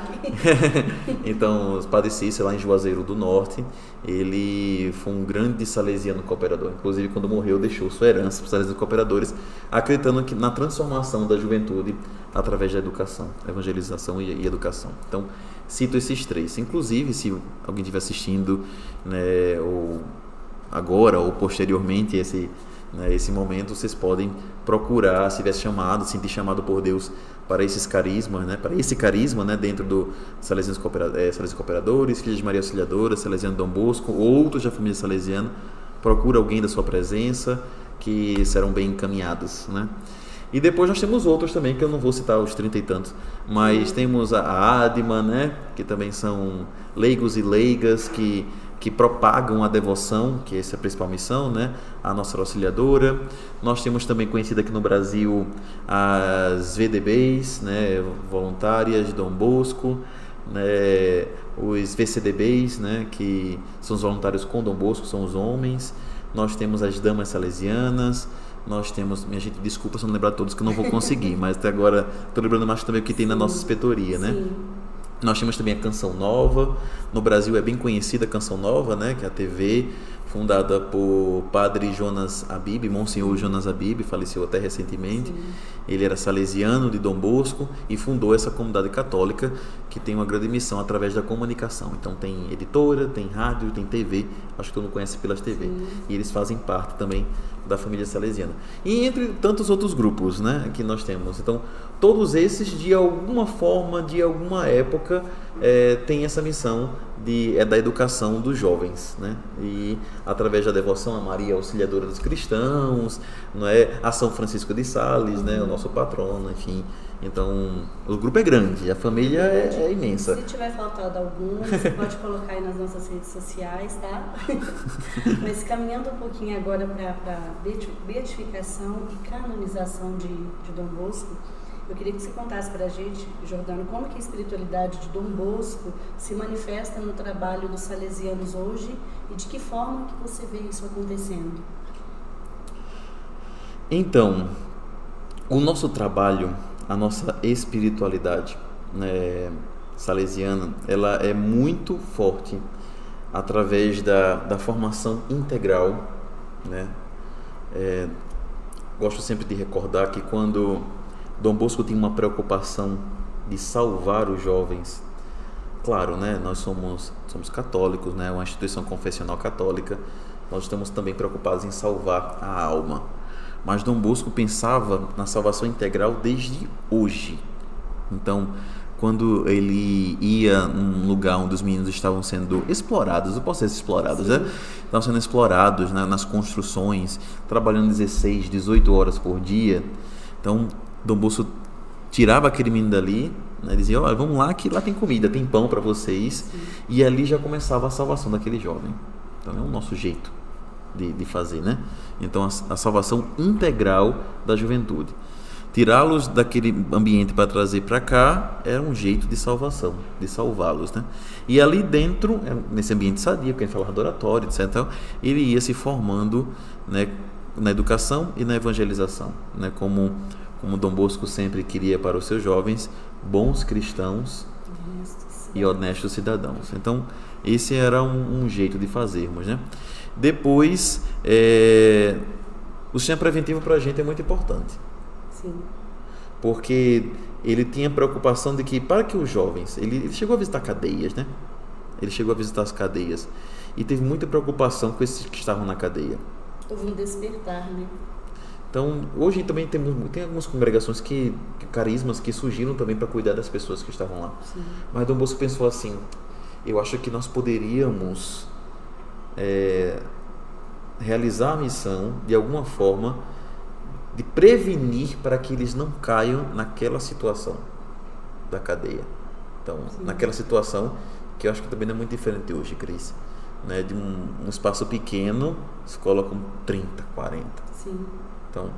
Então, o padre Cícero, lá em Juazeiro do Norte, ele foi um grande salesiano cooperador. Inclusive, quando morreu, deixou sua herança para os salesianos cooperadores, acreditando que na transformação da juventude através da educação, evangelização e educação. Então, cito esses três. Inclusive, se alguém estiver assistindo, né, ou agora ou posteriormente esse momento, vocês podem procurar, se tiver chamado, sentir chamado por Deus para esses carismas, né, para esse carisma, né, dentro do Salesianos Cooperadores, Filhas de Maria Auxiliadora, Salesiano Dom Bosco, outros da família salesiana. Procura alguém da sua presença que serão bem encaminhados, né? E depois nós temos outros também, que eu não vou citar os 30 e tantos, mas temos a ADMA, né, que também são leigos e leigas que propagam a devoção, que essa é a principal missão, né? A Nossa Auxiliadora. Nós temos também conhecido aqui no Brasil as VDBs, né? Voluntárias de Dom Bosco, né? Os VCDBs, né? Que são os voluntários com Dom Bosco, são os homens. Nós temos as Damas Salesianas. Nós temos, minha gente, desculpa se eu não lembrar todos, que eu não vou conseguir, mas até agora estou lembrando mais também o que tem na nossa inspetoria, né? Sim. Nós temos também a Canção Nova. No Brasil é bem conhecida a Canção Nova, né, que é a TV, fundada por Padre Jonas Abib, Monsenhor Jonas Abib, faleceu até recentemente. Sim. Ele era salesiano de Dom Bosco e fundou essa comunidade católica que tem uma grande missão através da comunicação. Então tem editora, tem rádio, tem TV, acho que tu não conhece pelas TV. Sim. E eles fazem parte também da família salesiana. E entre tantos outros grupos, né, que nós temos. Então, todos esses, de alguma forma, de alguma época, tem essa missão da educação dos jovens, né? E através da devoção a Maria Auxiliadora dos cristãos, não é? A São Francisco de Sales, né? O nosso patrono, enfim. Então, o grupo é grande, a família é imensa. Se tiver faltado algum, você pode colocar aí nas nossas redes sociais, tá? Mas caminhando um pouquinho agora para beatificação e canonização de Dom Bosco, eu queria que você contasse para a gente, Jordano, como que a espiritualidade de Dom Bosco se manifesta no trabalho dos salesianos hoje e de que forma que você vê isso acontecendo? Então, o nosso trabalho, a nossa espiritualidade, né, salesiana, ela é muito forte através da formação integral, né? Gosto sempre de recordar que quando Dom Bosco tinha uma preocupação de salvar os jovens, claro, né, nós somos católicos, né, uma instituição confessional católica, nós estamos também preocupados em salvar a alma. Mas Dom Bosco pensava na salvação integral desde hoje. Então, quando ele ia num lugar onde os meninos estavam sendo explorados, eu posso ser explorados, né? Estavam sendo explorados, né, nas construções, trabalhando 16, 18 horas por dia. Então, Dom Bosco tirava aquele menino dali, né, dizia, olha, vamos lá que lá tem comida, tem pão para vocês. Sim. E ali já começava a salvação daquele jovem. Então é o nosso jeito de fazer, né? Então a salvação integral da juventude. Tirá-los daquele ambiente para trazer para cá era um jeito de salvação, de salvá-los, né? E ali dentro, nesse ambiente sadio, que a gente falava do oratório, etc., ele ia se formando, né, na educação e na evangelização, né? Como Dom Bosco sempre queria para os seus jovens, bons cristãos e honestos cidadãos. Então, esse era um jeito de fazermos, né? Depois, o sistema preventivo para a gente é muito importante. Sim. porque ele tinha preocupação de que, para que os jovens, ele chegou a visitar cadeias, né? Ele chegou a visitar as cadeias e teve muita preocupação com esses que estavam na cadeia. Houve um despertar, né? Então, hoje também tem algumas congregações carismas que surgiram também para cuidar das pessoas que estavam lá. Sim. Mas Dom Bosco pensou assim, eu acho que nós poderíamos realizar a missão de alguma forma de prevenir para que eles não caiam naquela situação da cadeia. Então, Sim. naquela situação que eu acho que também não é muito diferente hoje, Cris, né? De um espaço pequeno, escola com 30, 40. Sim. Então,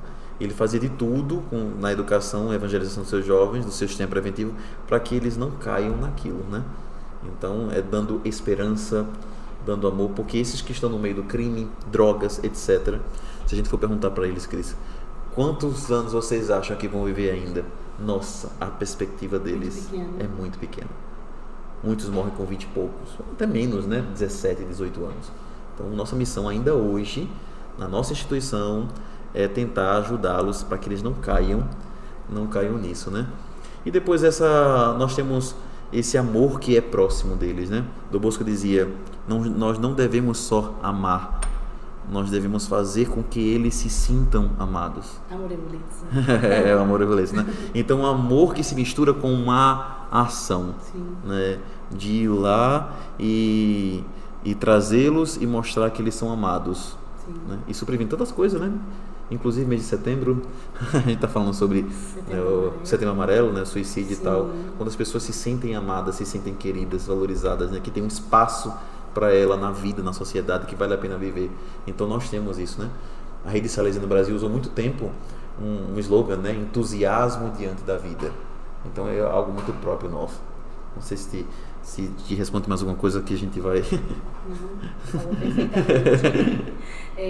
ele fazia de tudo na educação, evangelização dos seus jovens, do seu sistema preventivo, para que eles não caiam naquilo, né? Então, é dando esperança, dando amor, porque esses que estão no meio do crime, drogas, etc., se a gente for perguntar para eles, Cris, quantos anos vocês acham que vão viver ainda? Nossa, a perspectiva deles é muito pequena. Muitos morrem com 20 e poucos, até menos, né? 17, 18 anos. Então, nossa missão ainda hoje, na nossa instituição, é tentar ajudá-los para que eles não caiam nisso, né? E depois nós temos esse amor que é próximo deles, né? Dom Bosco dizia, nós não devemos só amar, nós devemos fazer com que eles se sintam amados. Amor e beleza. É, o amor e beleza, né? Então, o amor que se mistura com uma ação, Sim. né? De ir lá e trazê-los e mostrar que eles são amados. Sim. Né? Isso previne tantas coisas, né? Inclusive, mês de setembro, a gente está falando sobre o Setembro Amarelo, né? Suicídio. Sim. E tal. Quando as pessoas se sentem amadas, se sentem queridas, valorizadas, né? Que tem um espaço para ela na vida, na sociedade, que vale a pena viver. Então, nós temos isso, né? A Rede Salesiana no Brasil usou muito tempo um slogan, né? Entusiasmo diante da vida. Então, é algo muito próprio nosso. Não sei se te responde mais alguma coisa que a gente vai... Falou perfeitamente.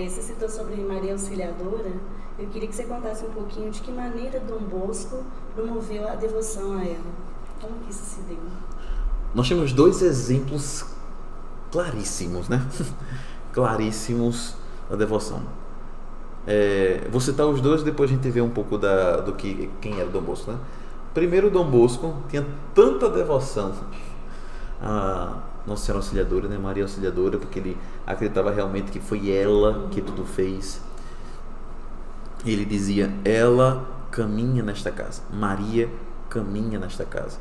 Você citou sobre Maria Auxiliadora. Eu queria que você contasse um pouquinho de que maneira Dom Bosco promoveu a devoção a ela. Como que isso se deu? Nós temos 2 exemplos claríssimos, né? Claríssimos da devoção. Vou citar os 2 e depois a gente vê um pouco quem era Dom Bosco, né? Primeiro, Dom Bosco tinha tanta devoção a Nossa Senhora Auxiliadora, né? Maria Auxiliadora, porque ele acreditava realmente que foi ela que tudo fez. E ele dizia, ela caminha nesta casa, Maria caminha nesta casa,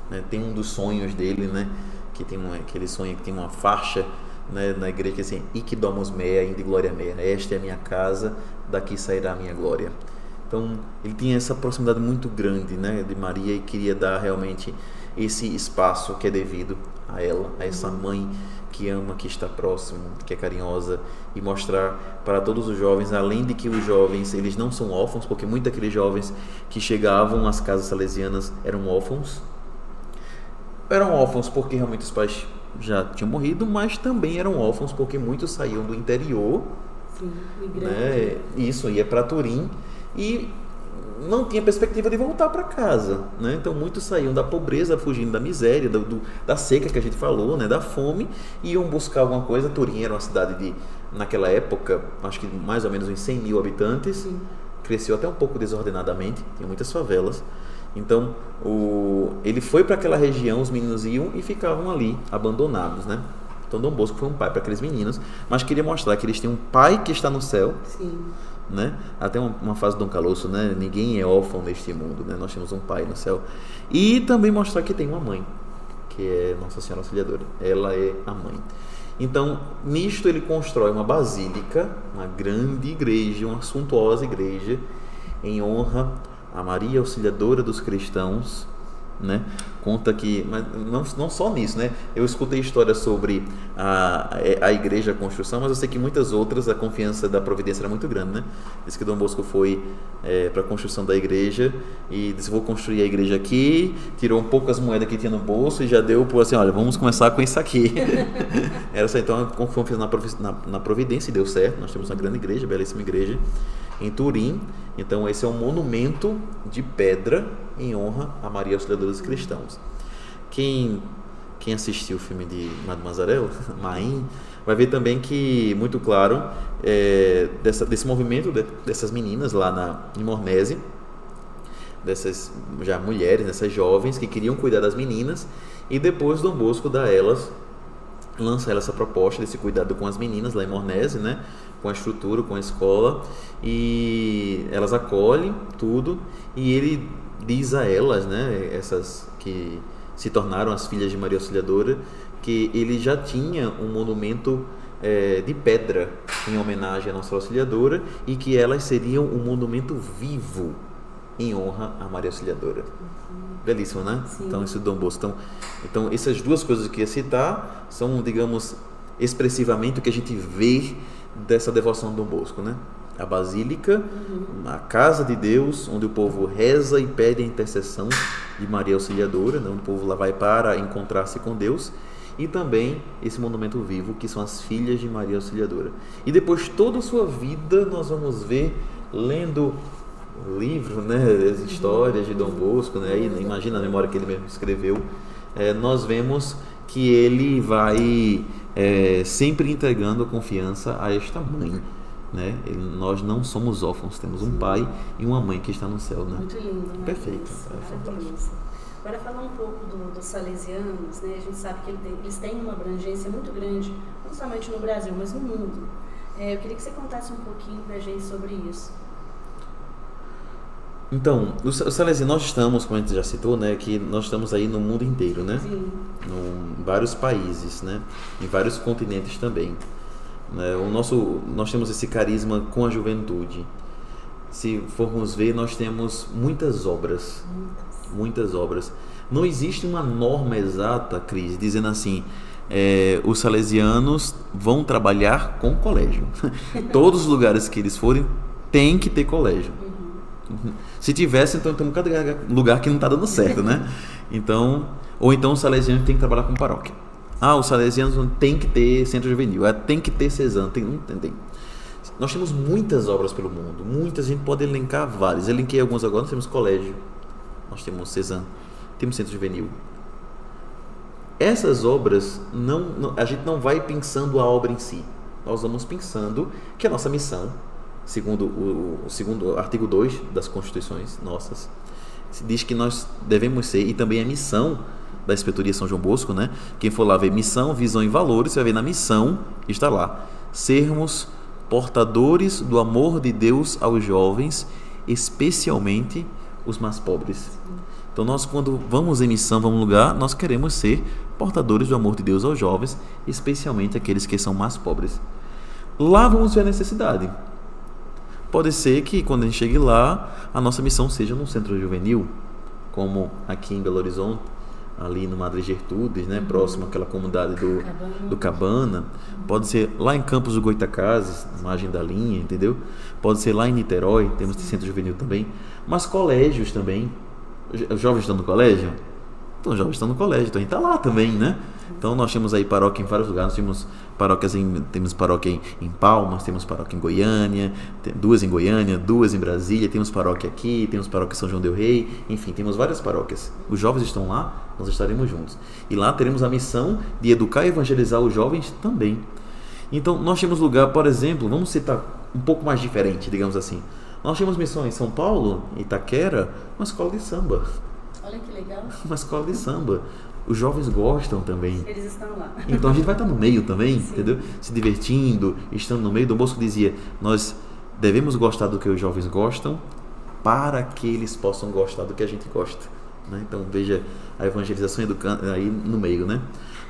né? Tem um dos sonhos dele, né? Que ele sonha que tem uma faixa, né, na igreja que é assim, Ic domus mea, inde gloria mea, esta é a minha casa, daqui sairá a minha glória. Então, ele tinha essa proximidade muito grande, né, de Maria, e queria dar realmente esse espaço que é devido a ela, a essa mãe que ama, que está próximo, que é carinhosa, e mostrar para todos os jovens, além de que os jovens, eles não são órfãos, porque muitos daqueles jovens que chegavam às casas salesianas eram órfãos porque realmente os pais já tinham morrido, mas também eram órfãos porque muitos saíam do interior. Sim, né? Isso, ia para Turim e não tinha perspectiva de voltar para casa, né? Então muitos saíam da pobreza, fugindo da miséria, da seca que a gente falou, né? Da fome, e iam buscar alguma coisa. Turim era uma cidade naquela época, acho que mais ou menos uns 100 mil habitantes. Sim. Cresceu até um pouco desordenadamente, tinha muitas favelas. Então, ele foi para aquela região, os meninos iam e ficavam ali, abandonados, né? Então, Dom Bosco foi um pai para aqueles meninos, mas queria mostrar que eles têm um pai que está no céu. Sim. Né? Até uma fase do Dom Calosso, né? Ninguém é órfão neste mundo, né? Nós temos um pai no céu. E também mostrar que tem uma mãe, que é Nossa Senhora Auxiliadora. Ela é a mãe. Então, nisto ele constrói uma basílica, uma grande igreja, uma suntuosa igreja, em honra a Maria Auxiliadora dos cristãos, né? Conta que, mas não só nisso, né? Eu escutei histórias sobre a igreja, a construção, mas eu sei que muitas outras, a confiança da providência era muito grande, né? Diz que Dom Bosco foi para a construção da igreja e disse, vou construir a igreja aqui, tirou um pouco as moedas que tinha no bolso e já deu por assim, olha, vamos começar com isso aqui. Era assim, então, confiança na providência, e deu certo. Nós temos uma grande igreja, belíssima igreja em Turim. Então esse é um monumento de pedra em honra a Maria Auxiliadora dos cristãos. Quem assistiu o filme de Mademoiselle, Maim, vai ver também que, muito claro, desse movimento dessas meninas lá em Mornese, dessas já mulheres, dessas jovens que queriam cuidar das meninas, e depois Dom Bosco lança ela essa proposta desse cuidado com as meninas lá em Mornese, né? Com a estrutura, com a escola, e elas acolhem tudo, e ele diz a elas, né, essas que se tornaram as filhas de Maria Auxiliadora, que ele já tinha um monumento de pedra em homenagem à Nossa Auxiliadora, e que elas seriam um monumento vivo em honra a Maria Auxiliadora. Belíssimo, né? Sim. Então, isso é Dom Bosco. Então, essas duas coisas que eu ia citar são, digamos, expressivamente o que a gente vê dessa devoção de Dom Bosco, né? A Basílica, a casa de Deus, onde o povo reza e pede a intercessão de Maria Auxiliadora, né? Onde o povo lá vai para encontrar-se com Deus, e também esse monumento vivo, que são as filhas de Maria Auxiliadora. E depois, toda a sua vida, nós vamos ver, lendo livro, né, as histórias de Dom Bosco, né, e imagina a memória que ele mesmo escreveu, nós vemos que ele vai sempre entregando a confiança a esta mãe, né? Nós não somos órfãos, temos um pai e uma mãe que está no céu, né? Muito lindo, né? Perfeito, fantástico. Agora, falar um pouco dos salesianos, né? A gente sabe que eles têm uma abrangência muito grande, não somente no Brasil, mas no mundo. Eu queria que você contasse um pouquinho para a gente sobre isso. Então, os salesianos, nós estamos, como a gente já citou, né, que nós estamos aí no mundo inteiro, né? Sim. Em vários países, né? Em vários continentes também. Nós temos esse carisma com a juventude. Se formos ver, nós temos muitas obras. Muitas obras. Não existe uma norma exata, Cris, dizendo assim, os salesianos vão trabalhar com colégio. Todos os lugares que eles forem, tem que ter colégio. Se tivesse, então tem um bocado de lugar que não está dando certo, né? Então, ou então o salesiano tem que trabalhar com paróquia. Os salesianos tem que ter centro juvenil, tem que ter Cezanne, tem. Nós temos muitas obras pelo mundo, muitas, a gente pode elencar várias. Eu elenquei algumas agora. Nós temos colégio, nós temos Cezanne, temos centro juvenil. Essas obras, a gente não vai pensando a obra em si, nós vamos pensando que a nossa missão, segundo o artigo 2 das Constituições nossas, diz que nós devemos ser, e também a missão da Inspetoria São João Bosco, né? Quem for lá ver missão, visão e valores, você vai ver na missão, está lá, sermos portadores do amor de Deus aos jovens, especialmente os mais pobres. Então nós, quando vamos em missão, vamos em lugar, nós queremos ser portadores do amor de Deus aos jovens, especialmente aqueles que são mais pobres. Lá vamos ver a necessidade. Pode ser que quando a gente chegue lá, a nossa missão seja num centro juvenil, como aqui em Belo Horizonte, ali no Madre Gertrudes, né, próximo àquela comunidade do Cabana. Pode ser lá em Campos do Goitacazes, margem da linha, entendeu? Pode ser lá em Niterói, temos centro juvenil também. Mas colégios também. Os jovens estão no colégio? Então, os jovens estão no colégio, então a gente está lá também, né? Então, nós temos aí paróquia em vários lugares. Nós temos paróquia em Palmas, temos paróquia em Goiânia, duas em Goiânia, duas em Brasília, temos paróquia aqui, temos paróquia em São João del Rei, enfim, temos várias paróquias. Os jovens estão lá, nós estaremos juntos. E lá teremos a missão de educar e evangelizar os jovens também. Então, nós temos lugar, por exemplo, vamos citar um pouco mais diferente, digamos assim. Nós temos missão em São Paulo, Itaquera, uma escola de samba. Olha que legal. Uma escola de samba. Os jovens gostam também. Eles estão lá. Então a gente vai estar no meio também, entendeu? Se divertindo, estando no meio. Dom Bosco dizia, nós devemos gostar do que os jovens gostam para que eles possam gostar do que a gente gosta, né? Então veja a evangelização educando aí no meio, né?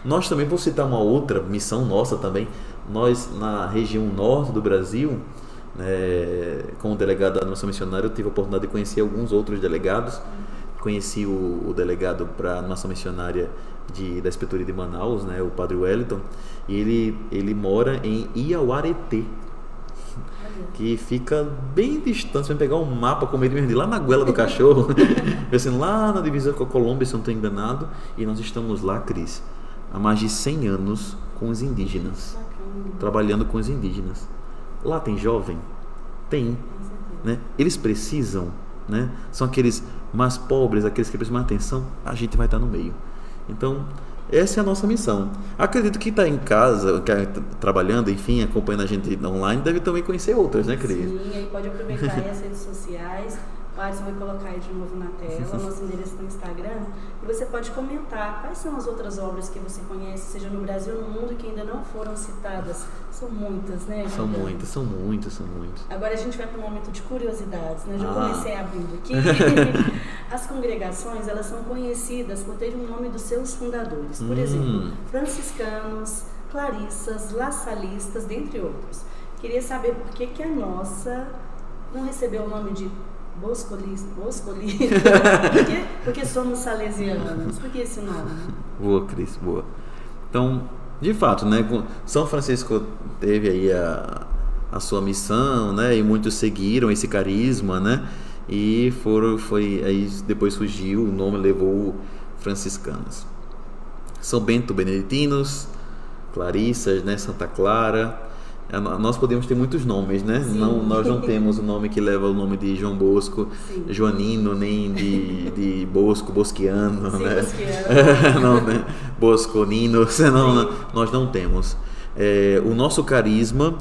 Nós também, vou citar uma outra missão nossa também. Nós, na região norte do Brasil, como delegado da Animação Missionária, eu tive a oportunidade de conhecer alguns outros delegados. Conheci o delegado para a Animação Missionária da Inspetoria de Manaus, né, o Padre Wellington, e ele mora em Iauareté, que fica bem distante. Você vai pegar um mapa com ele mesmo, lá na goela do cachorro, assim, lá na divisa com a Colômbia, se eu não estou enganado, e nós estamos lá, Cris, há mais de 100 anos com os indígenas, trabalhando com os indígenas. Lá tem jovem? Tem, né? Eles precisam, né? São aqueles mais pobres, aqueles que precisam de atenção, a gente vai estar no meio. Então, essa é a nossa missão. Acredito que está em casa, trabalhando, enfim, acompanhando a gente online, deve também conhecer outras, né, Cris? Sim, aí pode aproveitar aí as redes sociais O Alisson vai colocar aí de novo na tela, o nosso endereço no Instagram, e você pode comentar quais são as outras obras que você conhece, seja no Brasil ou no mundo, que ainda não foram citadas. São muitas, né, Jordano? São muitas. Agora a gente vai para um momento de curiosidades, né? Eu já comecei abrindo aqui. As congregações, elas são conhecidas por ter o nome dos seus fundadores. Por exemplo, franciscanos, clarissas, lassalistas, dentre outros. Queria saber por que a nossa não recebeu o nome de Boscolista. Porque somos salesianos. Por que esse nome? Boa, Cris, boa. Então, de fato, né, São Francisco teve aí a sua missão, né, e muitos seguiram esse carisma, né, e aí depois surgiu, o nome levou franciscanos. São Bento beneditinos, Clarissas, né, Santa Clara. Nós podemos ter muitos nomes, né? Nós não temos o nome que leva o nome de João Bosco, sim, Joanino, nem de Bosco, Bosquiano, sim, né? Bosquiano. Não, né? Bosconino, senão nós não temos. O nosso carisma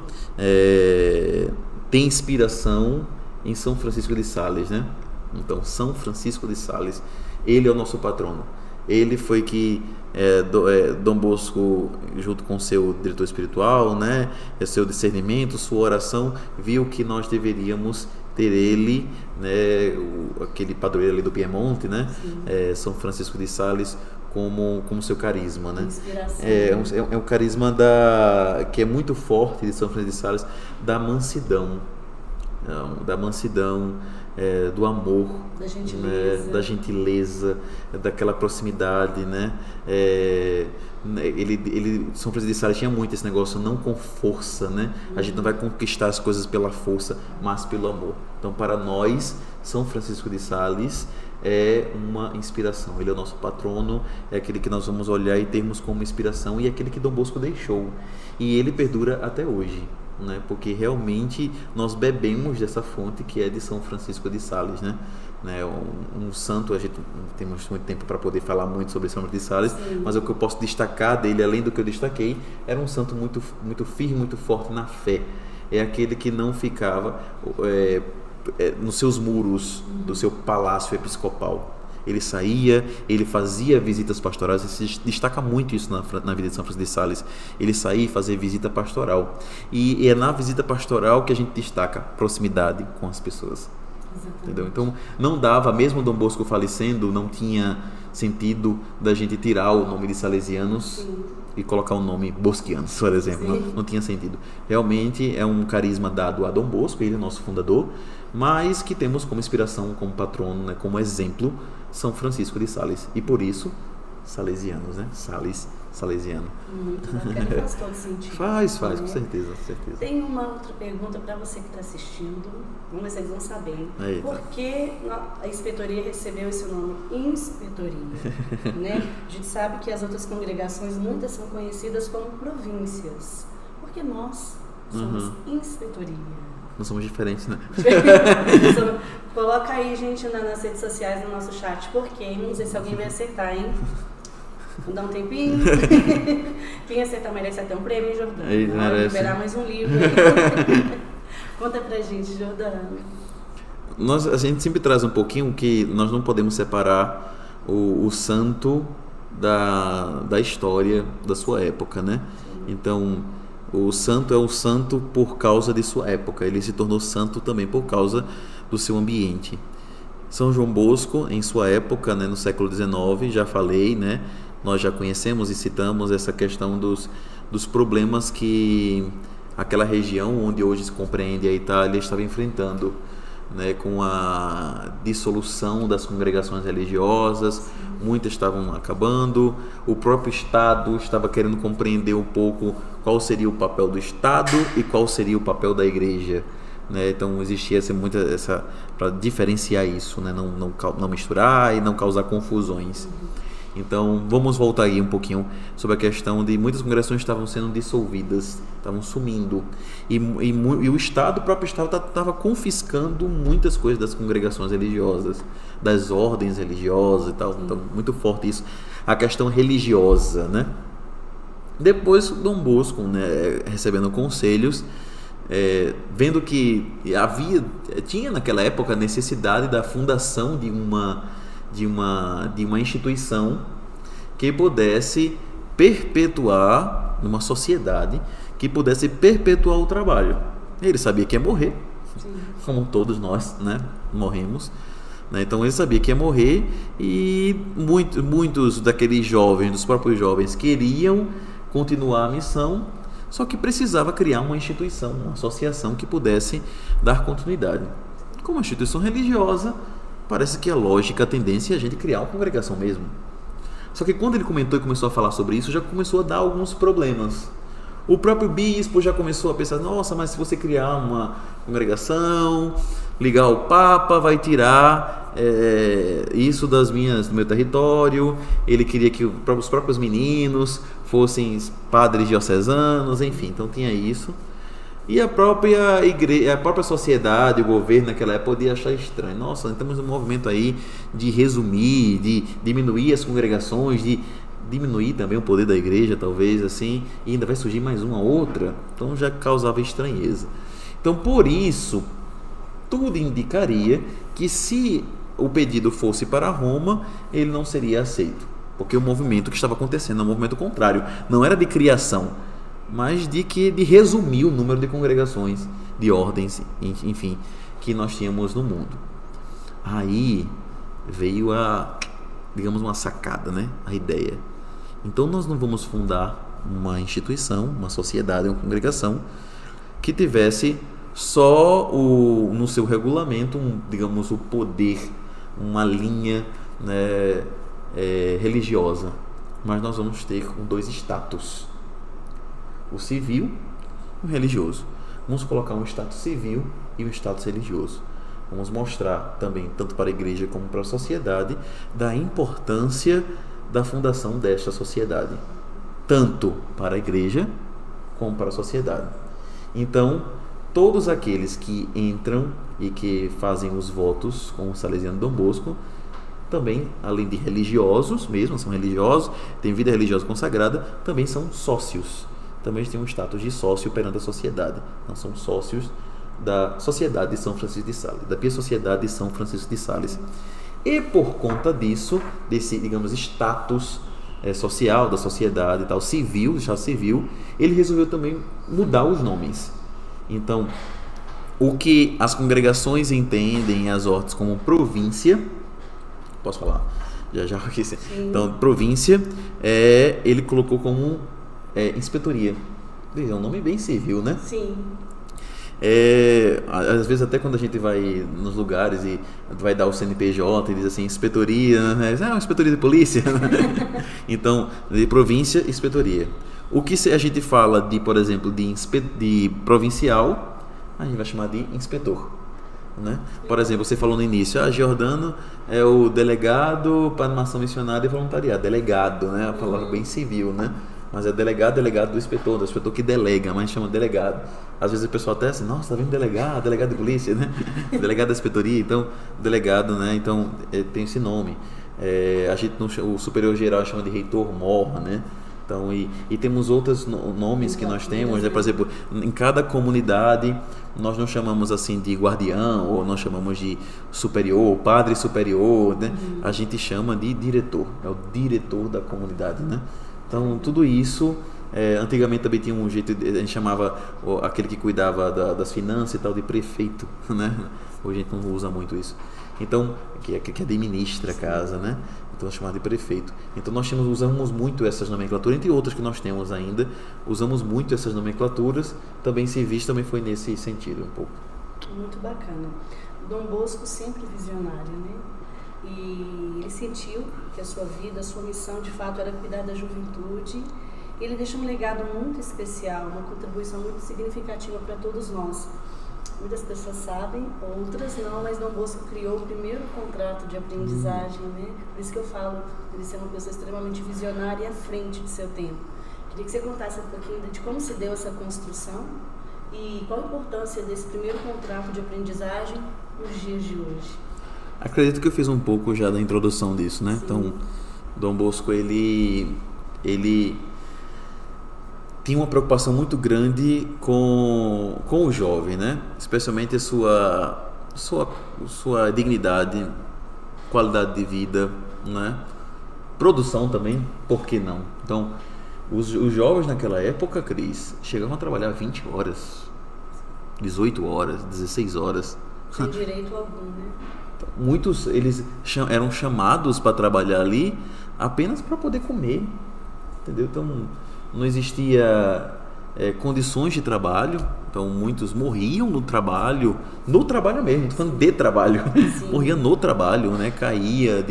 tem inspiração em São Francisco de Sales, né? Então, São Francisco de Sales, ele é o nosso patrono. Ele foi que Dom Bosco, junto com seu diretor espiritual, né, seu discernimento, sua oração, viu que nós deveríamos ter ele, né, aquele padroeiro ali do Piemonte, né, São Francisco de Sales, como seu carisma, né? É um carisma que é muito forte de São Francisco de Sales, da mansidão, do amor, da gentileza, daquela proximidade, né? São Francisco de Sales tinha muito esse negócio, não com força, né? A gente não vai conquistar as coisas pela força, mas pelo amor. Então, para nós, São Francisco de Sales é uma inspiração. Ele é o nosso patrono, é aquele que nós vamos olhar e termos como inspiração, e é aquele que Dom Bosco deixou, e ele perdura até hoje, né? Porque realmente nós bebemos dessa fonte que é de São Francisco de Sales, né? Um santo, a gente não temos muito tempo para poder falar muito sobre São Francisco de Sales, sim, mas o que eu posso destacar dele, além do que eu destaquei, era um santo muito, muito firme, muito forte na fé. É aquele que não ficava nos seus muros do seu palácio episcopal. Ele saía, ele fazia visitas pastorais, e se destaca muito isso na vida de São Francisco de Sales. Ele saía e fazia visita pastoral. E é na visita pastoral que a gente destaca proximidade com as pessoas. Entendeu? Então, não dava, mesmo Dom Bosco falecendo, não tinha sentido da gente tirar o nome de salesianos, sim, e colocar o nome bosquianos, por exemplo. Não tinha sentido. Realmente é um carisma dado a Dom Bosco, ele é o nosso fundador, mas que temos como inspiração, como patrono, né, como exemplo, São Francisco de Sales. E por isso, salesianos, né? Sales, salesiano. Muito bacana, faz todo sentido. Faz, com certeza. Tem uma outra pergunta para você que está assistindo, vamos ver se eles vão saber. Eita. Por que a inspetoria recebeu esse nome, inspetoria? Né? A gente sabe que as outras congregações, muitas são conhecidas como províncias. Porque nós somos inspetoria. Nós somos diferentes, né? Coloca aí, gente, nas redes sociais, no nosso chat, por quê? Não sei se alguém vai acertar, hein? Vamos dar um tempinho? Quem acertar merece até um prêmio, Jordano. Vai liberar mais um livro aí. Conta pra gente, Jordano. A gente sempre traz um pouquinho que nós não podemos separar o santo da história da sua época, né? Sim. Então, o santo é o santo por causa de sua época. Ele se tornou santo também por causa do seu ambiente. São João Bosco, em sua época, né, no século XIX, já falei, né? Nós já conhecemos e citamos essa questão dos problemas que aquela região onde hoje se compreende a Itália estava enfrentando, né, com a dissolução das congregações religiosas. Muitas estavam acabando, o próprio Estado estava querendo compreender um pouco qual seria o papel do Estado e qual seria o papel da Igreja, né? Então existia essa para diferenciar isso, né? Não misturar e não causar confusões. Então vamos voltar aí um pouquinho sobre a questão de muitas congregações estavam sendo dissolvidas, estavam sumindo, e o próprio Estado estava confiscando muitas coisas das congregações religiosas, das ordens religiosas e tal. Então muito forte isso, a questão religiosa, né? Depois Dom Bosco, né, recebendo conselhos, vendo que tinha naquela época a necessidade da fundação de uma instituição que pudesse perpetuar, numa sociedade que pudesse perpetuar o trabalho. Ele sabia que ia morrer, sim, como todos nós, né, morremos, né? Então ele sabia que ia morrer e muitos daqueles jovens, dos próprios jovens, queriam continuar a missão, só que precisava criar uma instituição, uma associação que pudesse dar continuidade. Como instituição religiosa, parece que a lógica, a tendência é a gente criar uma congregação mesmo. Só que quando ele comentou e começou a falar sobre isso, já começou a dar alguns problemas. O próprio bispo já começou a pensar, nossa, mas se você criar uma congregação, ligar o Papa, vai tirar isso do meu território. Ele queria que os próprios meninos fossem padres diocesanos, enfim, então tinha isso. E a própria igreja, a própria sociedade, o governo naquela época podia achar estranho. Nossa, nós temos um movimento aí de resumir, de diminuir as congregações, de diminuir também o poder da igreja, talvez assim, e ainda vai surgir mais uma outra. Então já causava estranheza. Então por isso, tudo indicaria que se o pedido fosse para Roma, ele não seria aceito. Porque o movimento que estava acontecendo é um movimento contrário. Não era de criação, mas de resumir o número de congregações, de ordens, enfim, que nós tínhamos no mundo. Aí veio digamos, uma sacada, né? A ideia. Então nós não vamos fundar uma instituição, uma sociedade, uma congregação que tivesse só no seu regulamento, digamos, o poder, uma linha, né, religiosa, mas nós vamos ter dois status, o civil e o religioso. Vamos colocar um status civil e um status religioso. Vamos mostrar também, tanto para a igreja como para a sociedade, da importância da fundação desta sociedade, tanto para a igreja como para a sociedade. Então, todos aqueles que entram e que fazem os votos com o Salesiano Dom Bosco, também, além de religiosos mesmo, são religiosos, têm vida religiosa consagrada, também são sócios. Também têm um status de sócio perante a sociedade. Não são sócios da Sociedade de São Francisco de Sales, da Pia Sociedade de São Francisco de Sales. E por conta disso, desse, digamos, status social da sociedade, tal, civil, estado civil, ele resolveu também mudar os nomes. Então, o que as congregações entendem as ordens como província, posso falar? Já aqui. Então, província, ele colocou como inspetoria. É um nome bem civil, né? Sim. Às vezes até quando a gente vai nos lugares e vai dar o CNPJ e diz assim, inspetoria, né? Inspetoria de polícia. Então, de província, inspetoria. O que a gente fala de, por exemplo, de provincial, a gente vai chamar de inspetor, né? Por exemplo, você falou no início, Giordano é o delegado para animação missionária e voluntariado, delegado, né? A palavra bem civil, né? Mas é delegado do inspetor que delega, mas chama delegado. Às vezes o pessoal até assim, nossa, tá vendo delegado de polícia, né? Delegado da inspetoria, então, delegado, né? Então, tem esse nome. A gente o superior geral chama de reitor mor, né? Então, e temos outros nomes que nós temos, né? Por exemplo, em cada comunidade, nós não chamamos assim de guardião, ou nós chamamos de superior, padre superior, né? A gente chama de diretor, é o diretor da comunidade, né? Então, tudo isso, antigamente também tinha um jeito, a gente chamava aquele que cuidava das finanças e tal de prefeito, né? Hoje a gente não usa muito isso. Então, que administra a casa, né? Então, é chamado de prefeito. Então, nós usamos muito essas nomenclaturas, entre outras que nós temos ainda, usamos muito essas nomenclaturas, também civis também foi nesse sentido um pouco. Muito bacana. Dom Bosco sempre visionário, né? E ele sentiu que a sua vida, a sua missão de fato era cuidar da juventude. Ele deixou um legado muito especial, uma contribuição muito significativa para todos nós. Muitas pessoas sabem, outras não, mas Dom Bosco criou o primeiro contrato de aprendizagem, né? Por isso que eu falo, ele ser uma pessoa extremamente visionária e à frente de seu tempo. Queria que você contasse um pouquinho de como se deu essa construção e qual a importância desse primeiro contrato de aprendizagem nos dias de hoje. Acredito que eu fiz um pouco já da introdução disso, né? Sim. Então, Dom Bosco, ele tinha uma preocupação muito grande com o jovem, né? Especialmente a sua dignidade, qualidade de vida, né? Produção também, por que não? Então, os jovens naquela época, Cris, chegavam a trabalhar 20 horas, 18 horas, 16 horas. Sem direito algum, né? Muitos, eles eram chamados para trabalhar ali apenas para poder comer, entendeu? Então, não existia condições de trabalho, então muitos morriam no trabalho mesmo, não estou falando de trabalho, morria no trabalho, né? Caía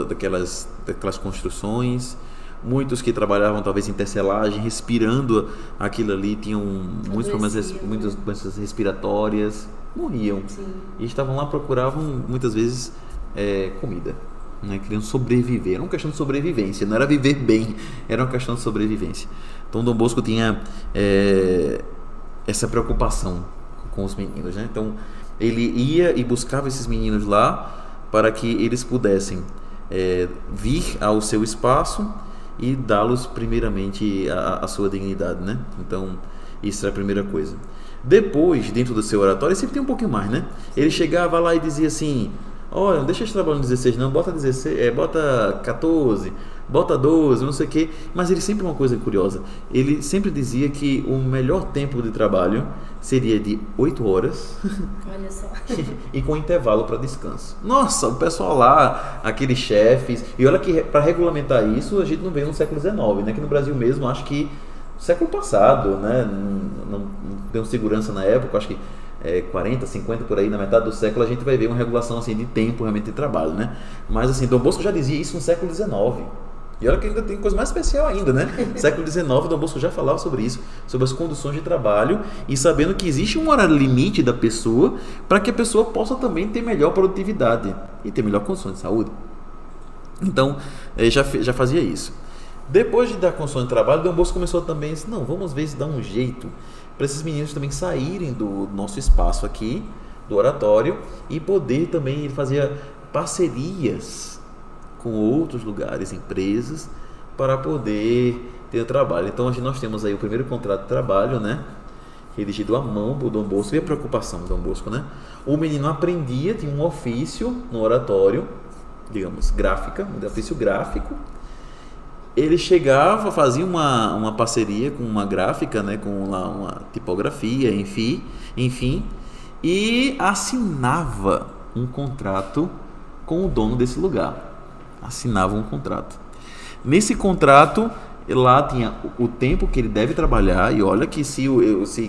daquelas construções. Muitos que trabalhavam talvez em tecelagem, respirando aquilo ali, tinham muitas doenças respiratórias, morriam. Sim. E estavam lá, procuravam muitas vezes comida, né? Queriam sobreviver. Era uma questão de sobrevivência, não era viver bem, era uma questão de sobrevivência. Então Dom Bosco tinha essa preocupação com os meninos, né? Então ele ia e buscava esses meninos lá para que eles pudessem vir ao seu espaço e dá-los primeiramente a sua dignidade, né? Então isso é a primeira coisa. Depois, dentro do seu oratório, sempre tem um pouquinho mais, né? Ele chegava lá e dizia assim: olha, não deixa esse trabalho no 16 não, bota 16, bota 14, bota 12, não sei o quê. Mas ele sempre, uma coisa curiosa, ele sempre dizia que o melhor tempo de trabalho seria de 8 horas. Olha só. E com intervalo para descanso. Nossa, o pessoal lá, aqueles chefes, e olha que para regulamentar isso a gente não veio no século XIX, né? Que no Brasil mesmo, acho que século passado, né? Não deu segurança na época, acho que 40, 50 por aí, na metade do século a gente vai ver uma regulação assim de tempo realmente de trabalho, né? Mas assim, Dom Bosco já dizia isso no século XIX. E olha que ainda tem coisa mais especial ainda, né? Século XIX, Dom Bosco já falava sobre isso, sobre as condições de trabalho, e sabendo que existe um horário limite da pessoa para que a pessoa possa também ter melhor produtividade e ter melhor condição de saúde. Então, já fazia isso. Depois de dar condições de trabalho, Dom Bosco começou também a dizer: não, vamos ver se dá um jeito para esses meninos também saírem do nosso espaço aqui, do oratório, e poder também, ele fazia parcerias com outros lugares, empresas, para poder ter trabalho. Então nós temos aí o primeiro contrato de trabalho, né? Redigido à mão por Dom Bosco. E a preocupação do Dom Bosco, né? O menino aprendia, tinha um ofício no oratório, digamos, um ofício gráfico. Ele chegava, fazia uma parceria com uma gráfica, né, com lá uma tipografia, enfim, e assinava um contrato com o dono desse lugar. Assinava um contrato. Nesse contrato, lá tinha o tempo que ele deve trabalhar, e olha que se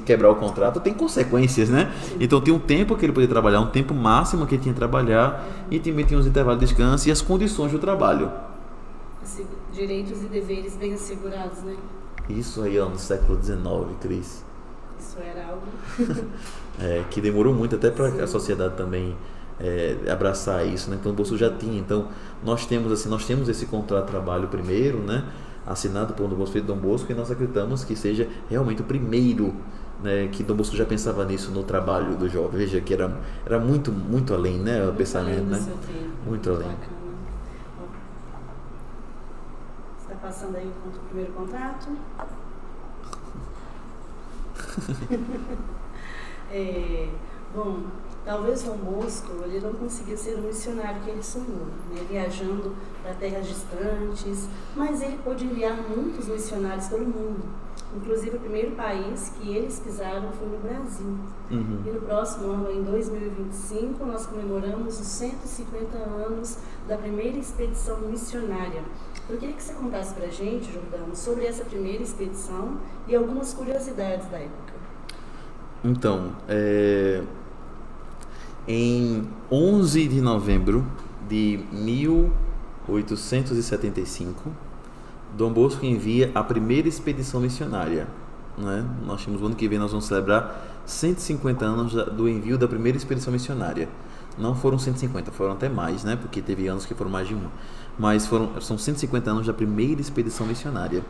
quebrar o contrato tem consequências, né? Então tem um tempo que ele podia trabalhar, um tempo máximo que ele tinha que trabalhar, e também tinha os intervalos de descanso e as condições do trabalho. Direitos e deveres bem assegurados, né? Isso aí, no século XIX, Cris. Isso era algo que demorou muito até para a sociedade também abraçar isso, né? Então o Bosco já tinha. Então nós temos esse contrato de trabalho primeiro, né? Assinado por Dom Bosco, e nós acreditamos que seja realmente o primeiro, né? Que Dom Bosco já pensava nisso no trabalho do jovem. Veja que era muito, muito além, né? O pensamento, né? Muito além. Bacana. Passando aí o primeiro contrato. Bom, talvez Dom Bosco ele não conseguia ser o missionário que ele sonhou, né, viajando para terras distantes, mas ele pôde enviar muitos missionários pelo mundo. Inclusive, o primeiro país que eles pisaram foi no Brasil. Uhum. E no próximo ano, em 2025, nós comemoramos os 150 anos da primeira expedição missionária. Eu queria que você contasse para a gente, Jordão, sobre essa primeira expedição e algumas curiosidades da época. Então, em 11 de novembro de 1875, Dom Bosco envia a primeira expedição missionária, né? Nós temos o ano que vem, nós vamos celebrar 150 anos do envio da primeira expedição missionária. Não foram 150, foram até mais, né? Porque teve anos que foram mais de uma. Mas são 150 anos da primeira expedição missionária,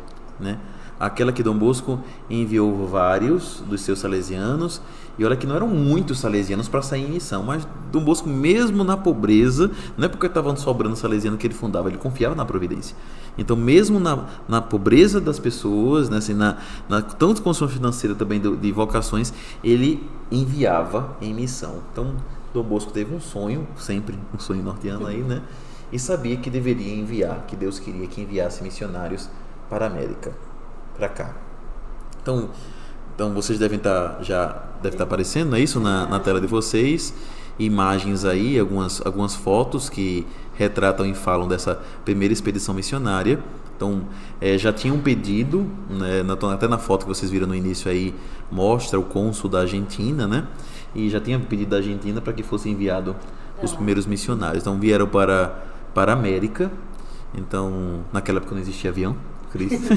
né? Aquela que Dom Bosco enviou vários dos seus salesianos, e olha que não eram muitos salesianos para sair em missão, mas Dom Bosco, mesmo na pobreza, não é porque estava sobrando salesiano que ele fundava, ele confiava na providência. Então, mesmo na pobreza das pessoas, né, assim, tanto de condição financeira também de vocações, ele enviava em missão. Então, Dom Bosco teve um sonho, sempre um sonho norteano aí, né? E sabia que deveria enviar, que Deus queria que enviasse missionários para a América, para cá. Então vocês devem estar aparecendo, não é isso, na tela de vocês, imagens aí, algumas fotos que retratam e falam dessa primeira expedição missionária. Então, já tinham pedido, né, até na foto que vocês viram no início aí, mostra o cônsul da Argentina, né? E já tinha pedido da Argentina para que fosse enviado os primeiros missionários. Então, vieram para a América. Então, naquela época não existia avião, Cristo.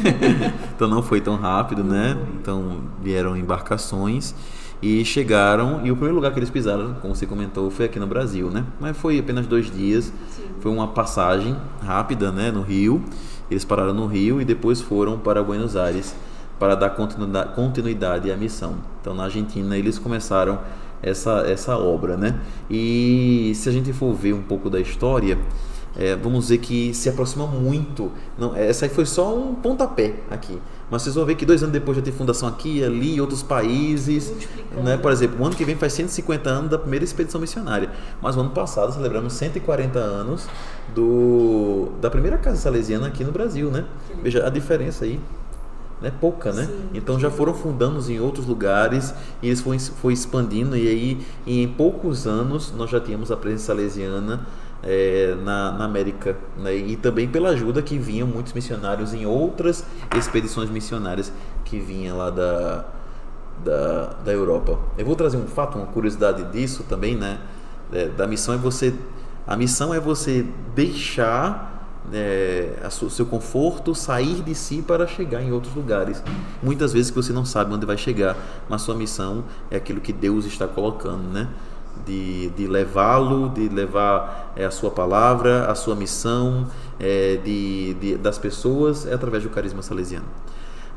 Então, não foi tão rápido, né? Então, vieram embarcações e chegaram. E o primeiro lugar que eles pisaram, como você comentou, foi aqui no Brasil, né? Mas foi apenas 2 dias. Sim. Foi uma passagem rápida, né? No Rio. Eles pararam no Rio e depois foram para Buenos Aires para dar continuidade à missão. Então, na Argentina, eles começaram essa obra, né? E se a gente for ver um pouco da história, vamos dizer que se aproxima muito. Não, essa aí foi só um pontapé aqui, mas vocês vão ver que 2 anos depois já tem fundação aqui, ali, em outros países, né? Por exemplo, o ano que vem faz 150 anos da primeira expedição missionária, mas o ano passado celebramos 140 anos da primeira casa salesiana aqui no Brasil, né? Veja a diferença aí. É pouca, né? Sim. Então já foram fundando em outros lugares e eles foi expandindo, e aí em poucos anos nós já tínhamos a presença salesiana na América, né? E também pela ajuda que vinham muitos missionários em outras expedições missionárias que vinham lá da Europa. Eu vou trazer um fato, uma curiosidade disso também, né? A missão é você deixar seu conforto, sair de si para chegar em outros lugares. Muitas vezes que você não sabe onde vai chegar, mas sua missão é aquilo que Deus está colocando, né? De levá-lo, de levar a sua palavra, a sua missão, das pessoas, através do carisma salesiano.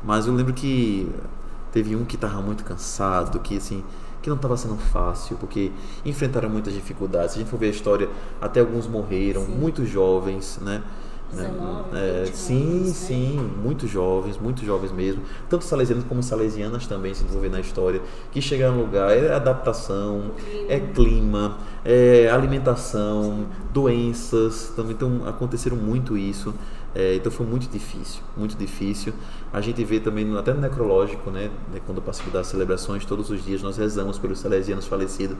Mas eu lembro que teve um que estava muito cansado, que não estava sendo fácil, porque enfrentaram muitas dificuldades. Se a gente for ver a história, até alguns morreram, sim, muitos jovens, né? 19, sim, muitos jovens mesmo, tanto salesianos como salesianas também se desenvolveram na história, que chegaram no lugar, adaptação, clima, alimentação, doenças, também então, aconteceram muito isso. Então foi muito difícil. A gente vê também até no necrológico, né, quando eu participo das celebrações, todos os dias nós rezamos pelos salesianos falecidos,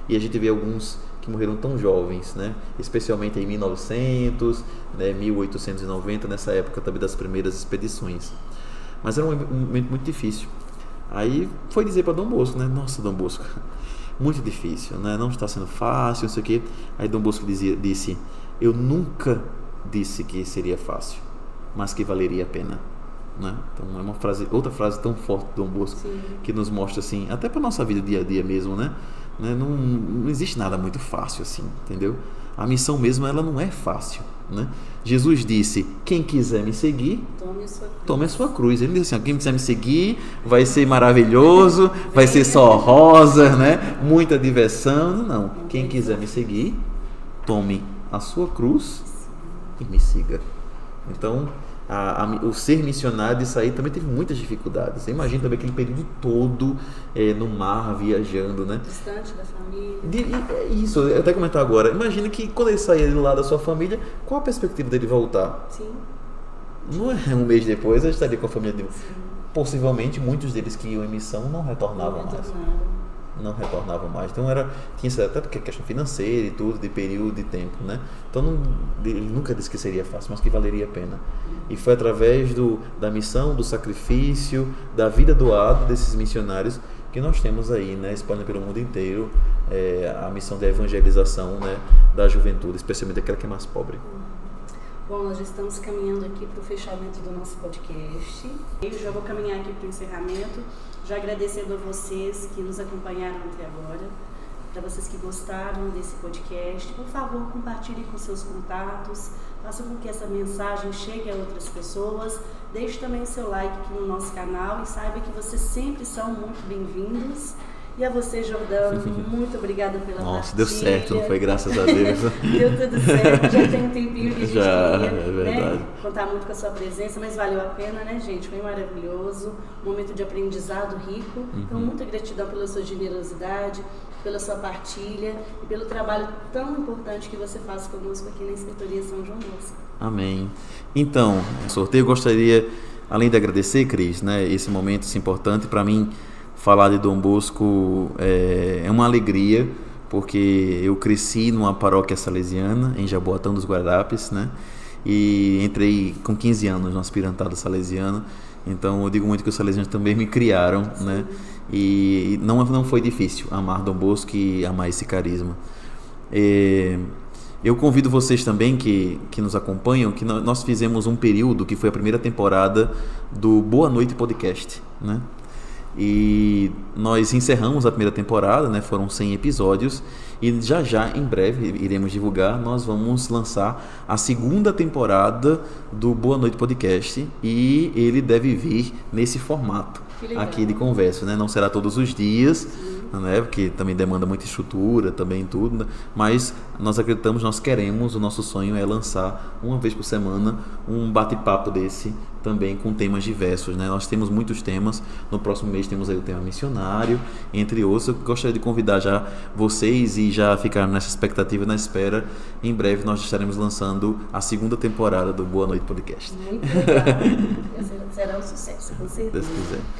e a gente vê alguns que morreram tão jovens, né, especialmente em 1900, né, 1890, nessa época também das primeiras expedições. Mas era um momento muito difícil. Aí foi dizer para Dom Bosco, né, nossa, Dom Bosco, muito difícil, né, não está sendo fácil, não sei o quê. Aí Dom Bosco disse, eu nunca disse que seria fácil, mas que valeria a pena, né? Então é outra frase tão forte do Dom Bosco, sim, que nos mostra assim, até para nossa vida dia a dia mesmo, né? Não existe nada muito fácil assim, entendeu? A missão mesmo, ela não é fácil, né? Jesus disse, quem quiser me seguir, tome a sua cruz. Ele disse assim, quem quiser me seguir vai ser maravilhoso, vai ser só rosa, né? Muita diversão. Não, quem quiser me seguir, tome a sua cruz e me siga. Então, o ser missionário disso aí também teve muitas dificuldades. Você imagina também aquele período todo no mar, viajando, né? Distante da família. Isso, eu até comentar agora. Imagina que quando ele saía lá da sua família, qual a perspectiva dele voltar? Sim. Não é um mês depois, ele estaria com a família dele. Sim. Possivelmente, muitos deles que iam em missão não retornavam mais. Então tinha até porque questão financeira e tudo, de período de tempo, né? Então ele nunca disse que seria fácil, mas que valeria a pena. E foi através da missão, do sacrifício, da vida doada desses missionários que nós temos aí, né, espalhando pelo mundo inteiro a missão de evangelização, né, da juventude, especialmente aquela que é mais pobre. Bom, nós já estamos caminhando aqui para o fechamento do nosso podcast. Eu já vou caminhar aqui para o encerramento, já agradecendo a vocês que nos acompanharam até agora, para vocês que gostaram desse podcast. Por favor, compartilhem com seus contatos, faça com que essa mensagem chegue a outras pessoas. Deixe também o seu like aqui no nosso canal e saiba que vocês sempre são muito bem-vindos. E a você, Jordão, muito obrigada pela Nossa, partilha. deu certo, não foi? Graças a Deus. Deu tudo certo, já tem um tempinho que a gente Já, queria, é verdade. né, contar muito com a sua presença, mas valeu a pena, né, gente? Foi maravilhoso, um momento de aprendizado rico. Então, muita gratidão pela sua generosidade, pela sua partilha e pelo trabalho tão importante que você faz conosco aqui na Inspetoria São João Bosco. Amém. Então, sorteio, eu gostaria, além de agradecer, Cris, né, esse momento importante para mim. Falar de Dom Bosco é uma alegria, porque eu cresci numa paróquia salesiana, em Jaboatão dos Guararapes, né? E entrei com 15 anos no aspirantado salesiano, então eu digo muito que os salesianos também me criaram, né? E não foi difícil amar Dom Bosco e amar esse carisma. Eu convido vocês também que nos acompanham, que nós fizemos um período que foi a primeira temporada do Boa Noite Podcast, né? E nós encerramos a primeira temporada, né? Foram 100 episódios e já em breve iremos divulgar, nós vamos lançar a segunda temporada do Boa Noite Podcast e ele deve vir nesse formato aqui de conversa, né? Não será todos os dias, né? Porque também demanda muita estrutura, também tudo, né? Mas nós acreditamos, nós queremos, o nosso sonho é lançar uma vez por semana um bate-papo desse também com temas diversos, né? Nós temos muitos temas, no próximo mês temos aí o tema missionário, entre outros. Eu gostaria de convidar já vocês e já ficar nessa expectativa, na espera. Em breve nós estaremos lançando a segunda temporada do Boa Noite Podcast. Muito legal. Será um sucesso, com certeza. Se Deus quiser.